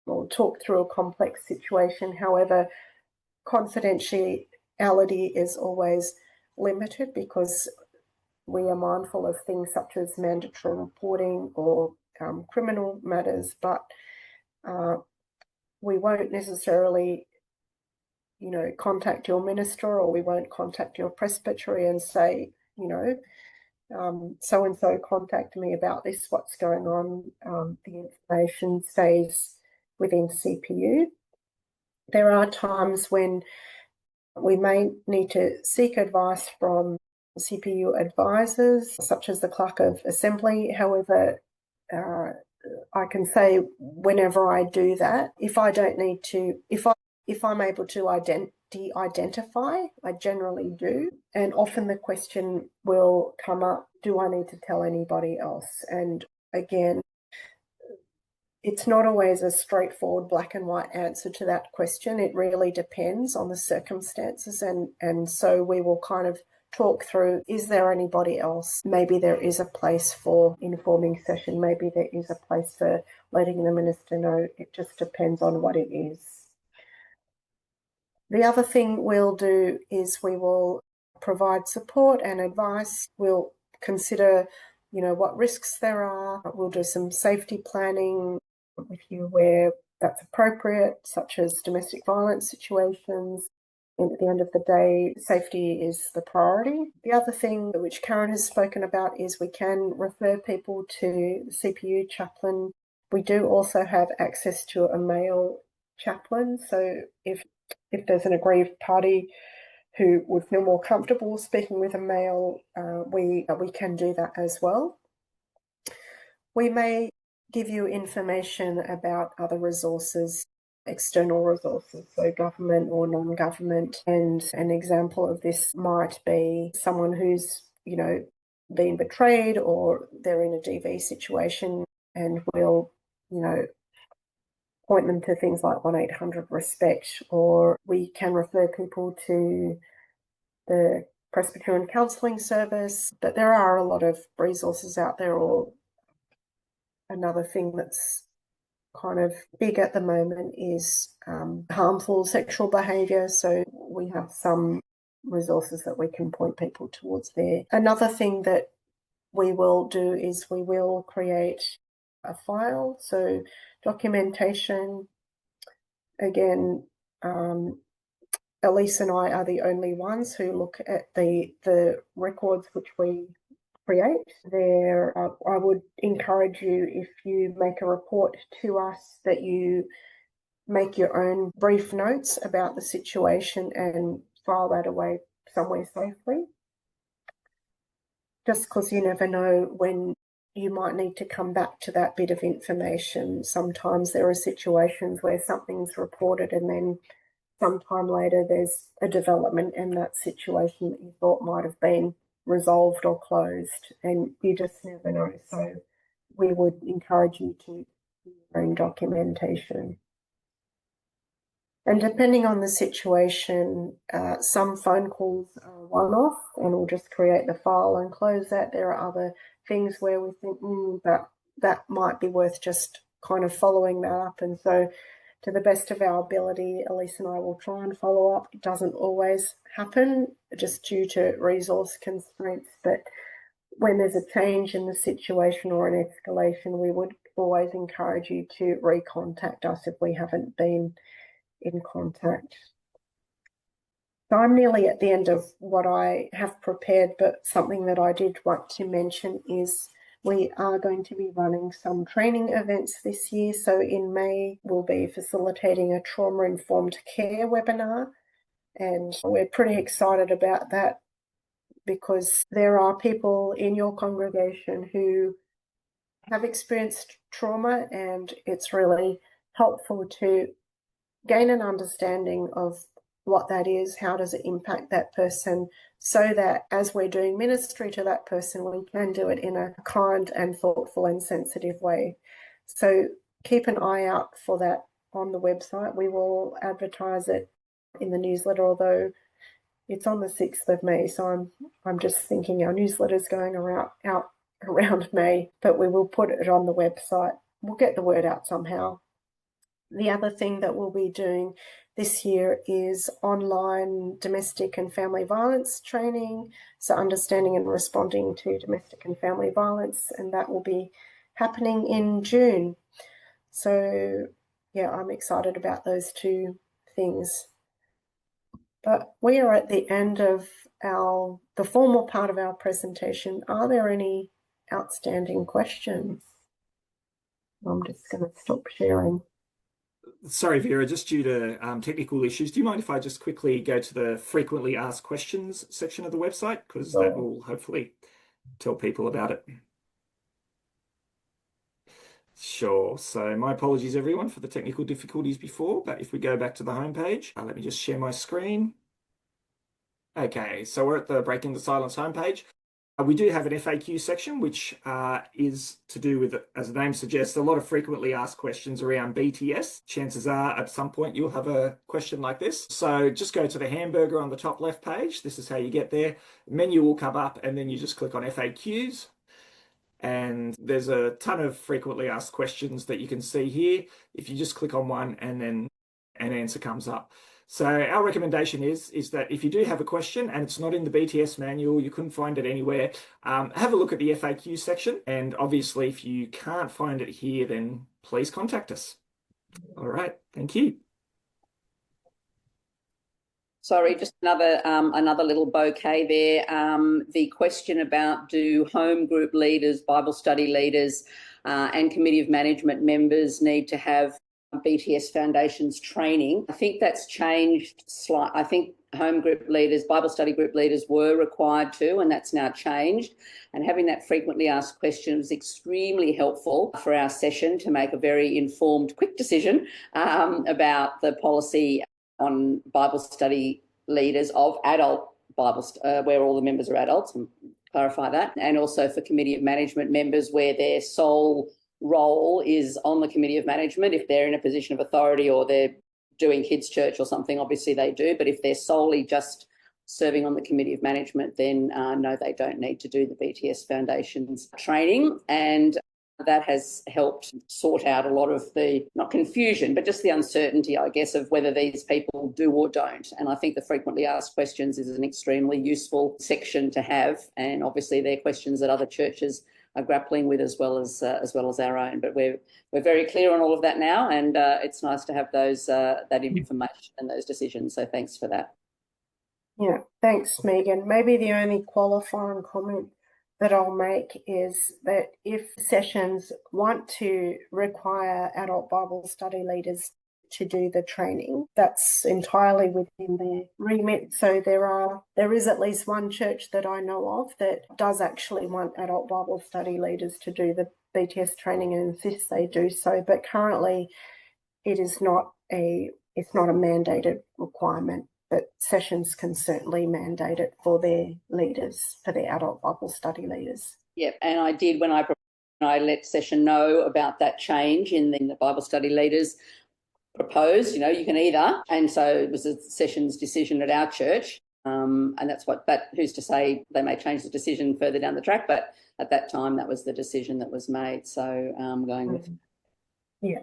S1: or talk through a complex situation. However, confidentiality is always limited because we are mindful of things such as mandatory reporting or criminal matters, but we won't necessarily, contact your minister, or we won't contact your presbytery and say, so-and-so contact me about this, what's going on. The information stays within CPU. There are times when we may need to seek advice from CPU advisors, such as the Clerk of Assembly. However, I can say whenever I do that, if I don't need to, if I'm able to identify, I generally do. And often the question will come up, do I need to tell anybody else? And again, it's not always a straightforward black and white answer to that question. It really depends on the circumstances. And so we will kind of talk through, is there anybody else? Maybe there is a place for informing session. Maybe there is a place for letting the minister know. It just depends on what it is. The other thing we'll do is we will provide support and advice. We'll consider, what risks there are. We'll do some safety planning with you where that's appropriate, such as domestic violence situations. And at the end of the day, safety is the priority. The other thing which Karen has spoken about is we can refer people to the CPU chaplain. We do also have access to a male chaplain. So if there's an aggrieved party who would feel more comfortable speaking with a male, we can do that as well. We may give you information about other resources, external resources, so government or non-government. And an example of this might be someone who's, been betrayed or they're in a DV situation, and we'll, point them to things like 1-800-RESPECT, or we can refer people to the Presbyterian Counselling Service. But there are a lot of resources out there. Or another thing that's kind of big at the moment is harmful sexual behaviour. So we have some resources that we can point people towards there. Another thing that we will do is we will create a file. So documentation, again, Elise and I are the only ones who look at the records which we create. I would encourage you, if you make a report to us, that you make your own brief notes about the situation and file that away somewhere safely. Just because you never know when you might need to come back to that bit of information. Sometimes there are situations where something's reported and then sometime later there's a development in that situation that you thought might have been resolved or closed, and you just never know. So we would encourage you to do your own documentation. And depending on the situation, some phone calls are one-off and we'll just create the file and close that. There are other things where we think, that might be worth just kind of following that up. And so to the best of our ability, Elise and I will try and follow up. It doesn't always happen just due to resource constraints, but when there's a change in the situation or an escalation, we would always encourage you to recontact us if we haven't been in contact. So I'm nearly at the end of what I have prepared, but something that I did want to mention is we are going to be running some training events this year. So in May, we'll be facilitating a trauma-informed care webinar, and we're pretty excited about that because there are people in your congregation who have experienced trauma, and it's really helpful to gain an understanding of what that is, how does it impact that person, so that as we're doing ministry to that person, we can do it in a kind and thoughtful and sensitive way. So keep an eye out for that on the website. We will advertise it in the newsletter, although it's on the 6th of May, so I'm just thinking our newsletter's going out around May, but we will put it on the website. We'll get the word out somehow. The other thing that we'll be doing this year is online domestic and family violence training, so understanding and responding to domestic and family violence, and that will be happening in June. So yeah, I'm excited about those two things. But we are at the end of the formal part of our presentation. Are there any outstanding questions? I'm just going to stop sharing.
S3: Sorry, Vera, just due to technical issues, do you mind if I just quickly go to the frequently asked questions section of the website? Because that will hopefully tell people about it. Sure. So my apologies, everyone, for the technical difficulties before. But if we go back to the homepage, let me just share my screen. Okay, so we're at the Breaking the Silence homepage. We do have an FAQ section, which is to do with, as the name suggests, a lot of frequently asked questions around BTS. Chances are at some point you'll have a question like this. So just go to the hamburger on the top left page. This is how you get there. The menu will come up and then you just click on FAQs. And there's a ton of frequently asked questions that you can see here. If you just click on one and then an answer comes up. So our recommendation is that if you do have a question and it's not in the BTS manual, you couldn't find it anywhere, have a look at the FAQ section. And obviously, if you can't find it here, then please contact us. All right. Thank you.
S6: Sorry, just another little bouquet there. The question about, do home group leaders, Bible study leaders, and committee of management members need to have BTS Foundations training? I think that's changed slightly. I think home group leaders, Bible study group leaders were required to, and that's now changed. And having that frequently asked question was extremely helpful for our session to make a very informed, quick decision about the policy on Bible study leaders of adult Bible, where all the members are adults, and clarify that. And also for committee of management members where their sole role is on the committee of management. If they're in a position of authority or they're doing kids' church or something, obviously they do. But if they're solely just serving on the committee of management, then no, they don't need to do the BTS Foundations training. And that has helped sort out a lot of the, not confusion, but just the uncertainty, I guess, of whether these people do or don't. And I think the frequently asked questions is an extremely useful section to have. And obviously they're questions that other churches are grappling with as well as our own. But we're very clear on all of that now, and it's nice to have those that information and those decisions. So thanks for that.
S1: Yeah, thanks, Megan. Maybe the only qualifying comment that I'll make is that if sessions want to require adult Bible study leaders to do the training, that's entirely within their remit. So there is at least one church that I know of that does actually want adult Bible study leaders to do the BTS training and insists they do so. But currently, it's not a mandated requirement. But sessions can certainly mandate it for their leaders, for their adult Bible study leaders.
S6: Yep, and I did when I let session know about that change in the Bible study leaders proposed, you can either. And so it was a session's decision at our church. And that's but who's to say they may change the decision further down the track. But at that time, that was the decision that was made. So going with.
S1: Yeah.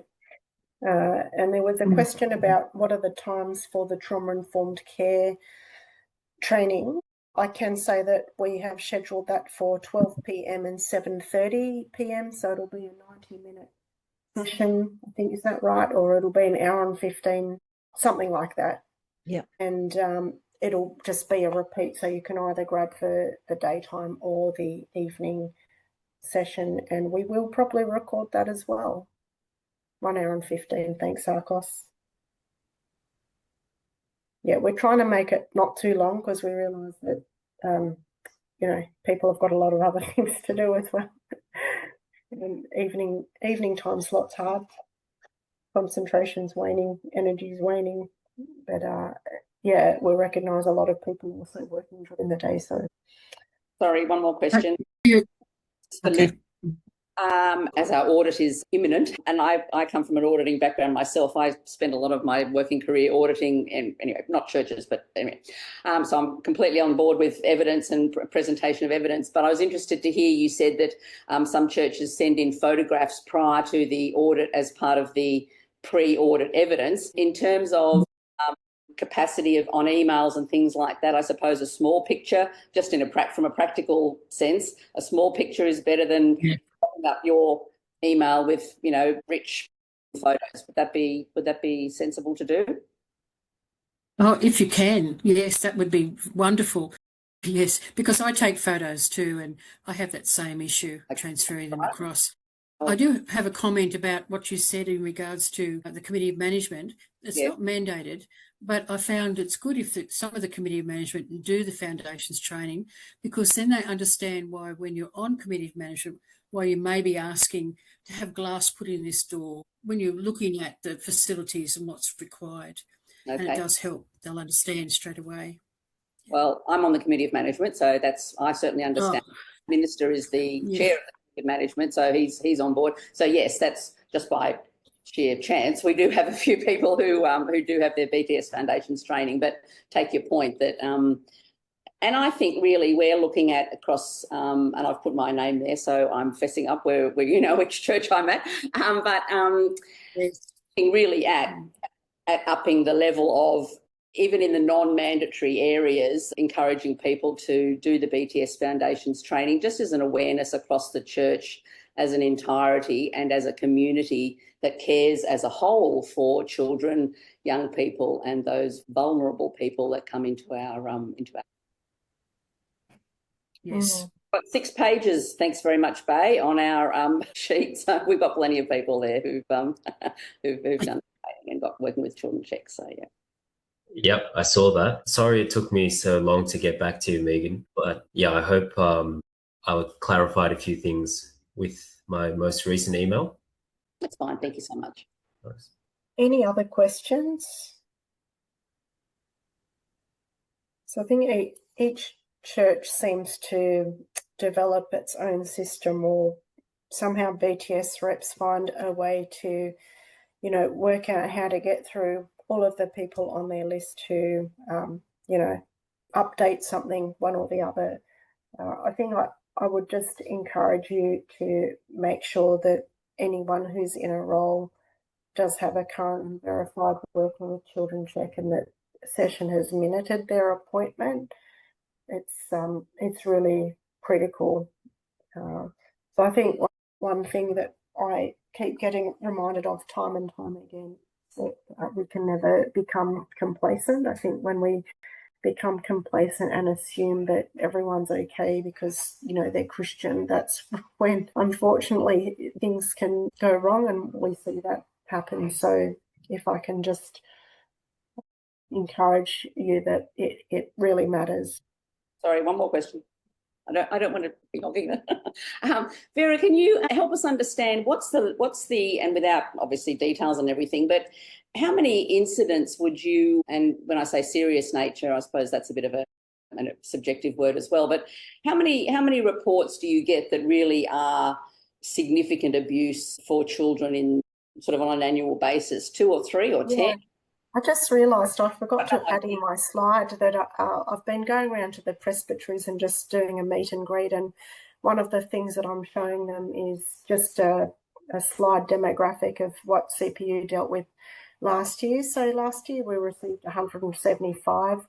S1: And there was a question about what are the times for the trauma-informed care training. I can say that we have scheduled that for 12 p.m. and 7:30 p.m. So it'll be a 90-minute session, I think, is that right? Or it'll be an hour and 15, something like that.
S5: Yeah.
S1: And it'll just be a repeat, so you can either grab the daytime or the evening session, and we will probably record that as well. 1 hour and 15. Thanks, Arcos. Yeah, we're trying to make it not too long because we realise that, you know, people have got a lot of other things to do as well. And evening time slot's hard. Concentration's waning, energy's waning. But yeah, we recognise a lot of people also working during the day. So,
S6: sorry, one more question.
S4: Okay.
S6: As our audit is imminent, and I come from an auditing background myself. I spent a lot of my working career auditing, and anyway, not churches, but anyway. So I'm completely on board with evidence and presentation of evidence. But I was interested to hear you said that some churches send in photographs prior to the audit as part of the pre-audit evidence. In terms of capacity of on emails and things like that, I suppose a small picture, just in from a practical sense, a small picture is better than up your email with, you know, rich photos. Would that be sensible to do?
S4: Oh, if you can, yes, that would be wonderful. Yes, because I take photos too, and I have that same issue transferring them across. I do have a comment about what you said in regards to the Committee of Management. It's not mandated, but I found it's good if some of the Committee of Management do the foundations training, because then they understand why, when you're on Committee of Management, why you may be asking to have glass put in this door when you're looking at the facilities and what's required. Okay. And it does help. They'll understand straight away.
S6: Well, I'm on the Committee of Management, so I certainly understand. The Minister is the chair of the Committee of Management, so he's on board. So yes, that's just by sheer chance. We do have a few people who do have their BTS Foundations training, but take your point that and I think really we're looking at across, and I've put my name there, so I'm fessing up where you know which church I'm at, but really at upping the level of, even in the non-mandatory areas, encouraging people to do the BTS Foundations training, just as an awareness across the church as an entirety and as a community that cares as a whole for children, young people, and those vulnerable people that come into our
S4: Yes.
S6: Got 6 pages, thanks very much, Bay, on our sheet. So we've got plenty of people there who've done and got working with children checks. So yeah.
S2: Yep, I saw that. Sorry it took me so long to get back to you, Megan. But yeah, I hope I clarified a few things with my most recent email.
S6: That's fine. Thank you so much.
S2: Nice.
S1: Any other questions? So I think each church seems to develop its own system, or somehow BTS reps find a way to, you know, work out how to get through all of the people on their list who, you know, update something, one or the other. I think I would just encourage you to make sure that anyone who's in a role does have a current and verified working with children check, and that session has minuted their appointment. It's really critical. So I think one thing that I keep getting reminded of time and time again is that we can never become complacent. I think when we become complacent and assume that everyone's okay because, you know, they're Christian, that's when unfortunately things can go wrong, and we see that happen. So if I can just encourage you that it really matters.
S6: Sorry, one more question. I don't want to be hogging that. Vera, can you help us understand what's the, and without obviously details and everything, but how many incidents would you, and when I say serious nature, I suppose that's a bit of a subjective word as well, but how many reports do you get that really are significant abuse for children in sort of on an annual basis? 2 or 3 or 10?
S1: I just realised I forgot to add in my slide that I've been going around to the presbyteries and just doing a meet and greet, and one of the things that I'm showing them is just a slide demographic of what CPU dealt with last year. So last year we received 175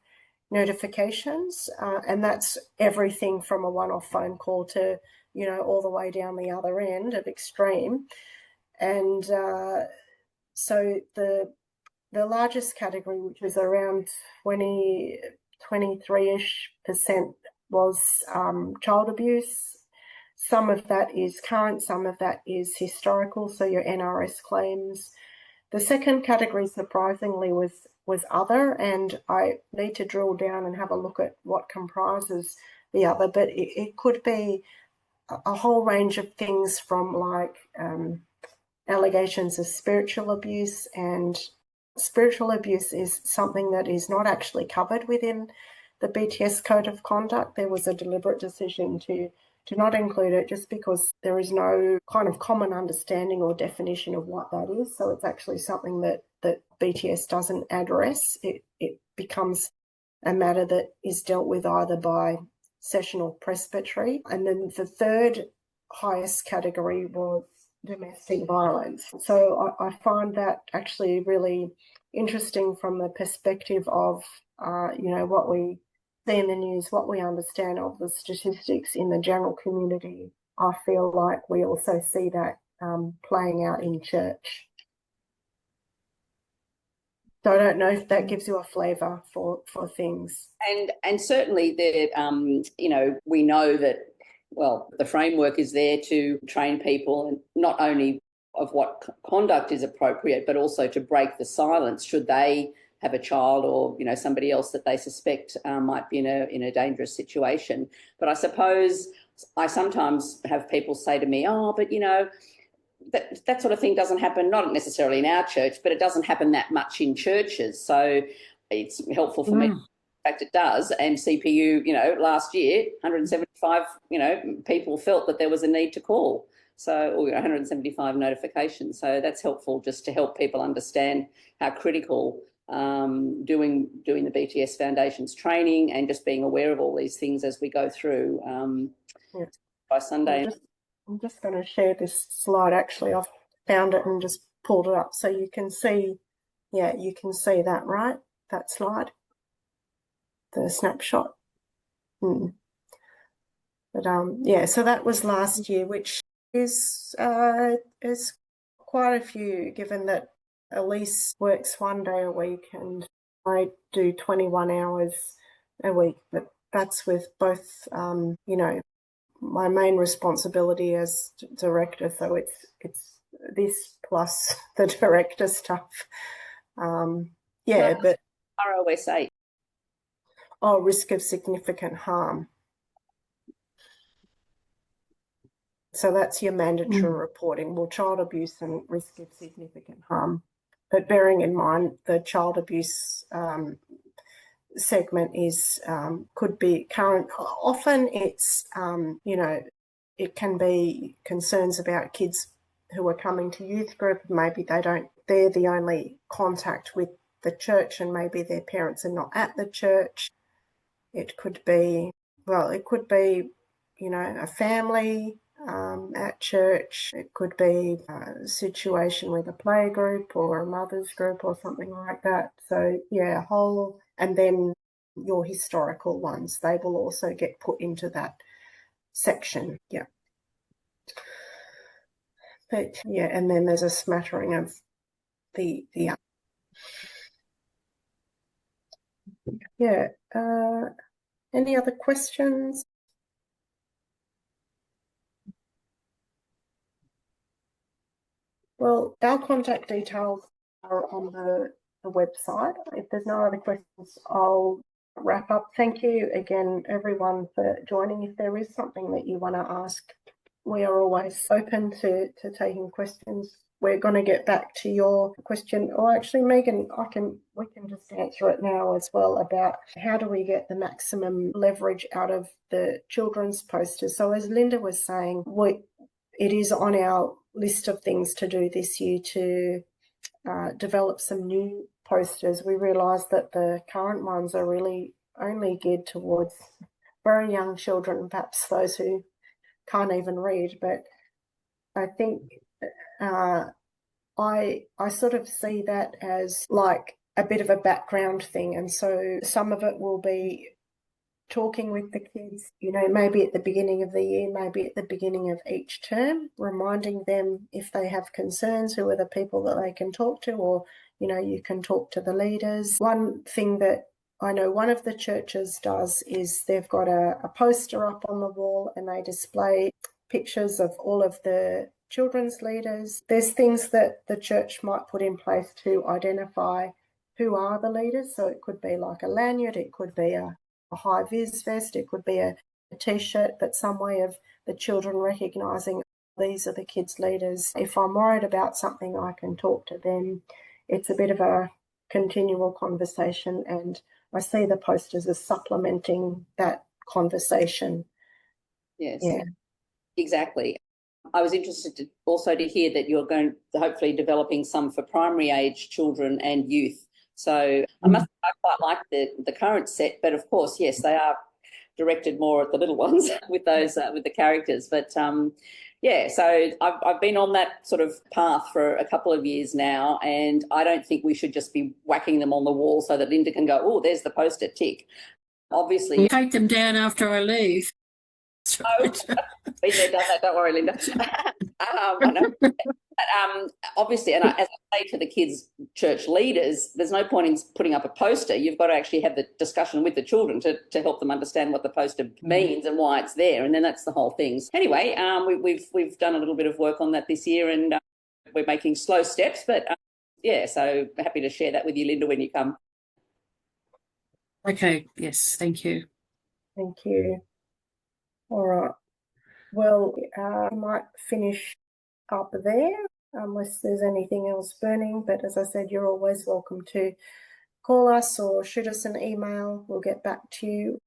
S1: notifications, and that's everything from a one-off phone call to, you know, all the way down the other end of extreme. And so the largest category, which was around 23-ish%, was child abuse. Some of that is current, some of that is historical, so your NRS claims. The second category, surprisingly, was other, and I need to drill down and have a look at what comprises the other, but it could be a whole range of things, from like allegations of spiritual abuse, and spiritual abuse is something that is not actually covered within the BTS Code of Conduct. There was a deliberate decision to not include it just because there is no kind of common understanding or definition of what that is. So it's actually something that BTS doesn't address. It becomes a matter that is dealt with either by session or presbytery. And then the third highest category was domestic violence. So I find that actually really interesting from the perspective of, you know, what we see in the news, what we understand of the statistics in the general community. I feel like we also see that playing out in church. So I don't know if that gives you a flavour for things.
S6: And certainly there, you know, we know that, well, the framework is there to train people, and not only of what conduct is appropriate, but also to break the silence should they have a child or, you know, somebody else that they suspect might be in a dangerous situation. But I suppose I sometimes have people say to me, oh, but, you know, that sort of thing doesn't happen, not necessarily in our church, but it doesn't happen that much in churches. So it's helpful for me. In fact, it does. And CPU, you know, last year, 175, you know, people felt that there was a need to call. So, or 175 notifications. So that's helpful, just to help people understand how critical doing the BTS Foundation's training and just being aware of all these things as we go through by Sunday.
S1: I'm just going to share this slide. Actually, I've found it and just pulled it up so you can see. Yeah, you can see that, right? That slide, the snapshot. But yeah, so that was last year, which is quite a few, given that Elise works 1 day a week and I do 21 hours a week. But that's with both, you know, my main responsibility as director. So it's this plus the director stuff. Yeah, but
S6: ROSA.
S1: Oh, risk of significant harm. So that's your mandatory reporting. Well, child abuse and risk of significant harm. But bearing in mind the child abuse segment is could be current. Often it's you know, it can be concerns about kids who are coming to youth group. Maybe they're the only contact with the church, and maybe their parents are not at the church. It could be, you know, a family at church. It could be a situation with a play group or a mother's group or something like that. So yeah, and then your historical ones, they will also get put into that section. Yeah. But yeah, and then there's a smattering of the yeah. Any other questions? Well, our contact details are on the website. If there's no other questions, I'll wrap up. Thank you again, everyone, for joining. If there is something that you want to ask, we are always open to taking questions. We're going to get back to your question, or actually, Megan, we can just answer it now as well, about how do we get the maximum leverage out of the children's posters. So as Linda was saying, it is on our list of things to do this year to develop some new posters. We realise that the current ones are really only geared towards very young children, perhaps those who can't even read. But I think I sort of see that as like a bit of a background thing. And so some of it will be talking with the kids, maybe at the beginning of the year, maybe at the beginning of each term, reminding them if they have concerns, who are the people that they can talk to, or, you can talk to the leaders. One thing that I know one of the churches does is they've got a poster up on the wall and they display pictures of all of the children's leaders. There's things that the church might put in place to identify who are the leaders. So it could be like a lanyard, it could be a high-vis vest, it could be a T-shirt, but some way of the children recognising these are the kids' leaders. If I'm worried about something, I can talk to them. It's a bit of a continual conversation, and I see the posters as supplementing that conversation.
S6: Yes,
S1: yeah,
S6: exactly. I was interested also to hear that you're going to hopefully developing some for primary age children and youth. So I must say I quite like the current set, but of course, yes, they are directed more at the little ones with those with the characters. But yeah, so I've been on that sort of path for a couple of years now, and I don't think we should just be whacking them on the wall so that Linda can go, oh, there's the poster, tick. Obviously,
S4: you take them down after I leave.
S6: Oh, been there, done that. Don't worry, Linda. I know. But, obviously, and as I say to the kids' church leaders, there's no point in putting up a poster. You've got to actually have the discussion with the children to help them understand what the poster means and why it's there, and then that's the whole thing. Anyway, we've done a little bit of work on that this year, and we're making slow steps. But yeah, so happy to share that with you, Linda, when you come.
S4: Okay. Yes. Thank you.
S1: thank you. All right. Well, I might finish up there unless there's anything else burning. But as I said, you're always welcome to call us or shoot us an email. We'll get back to you.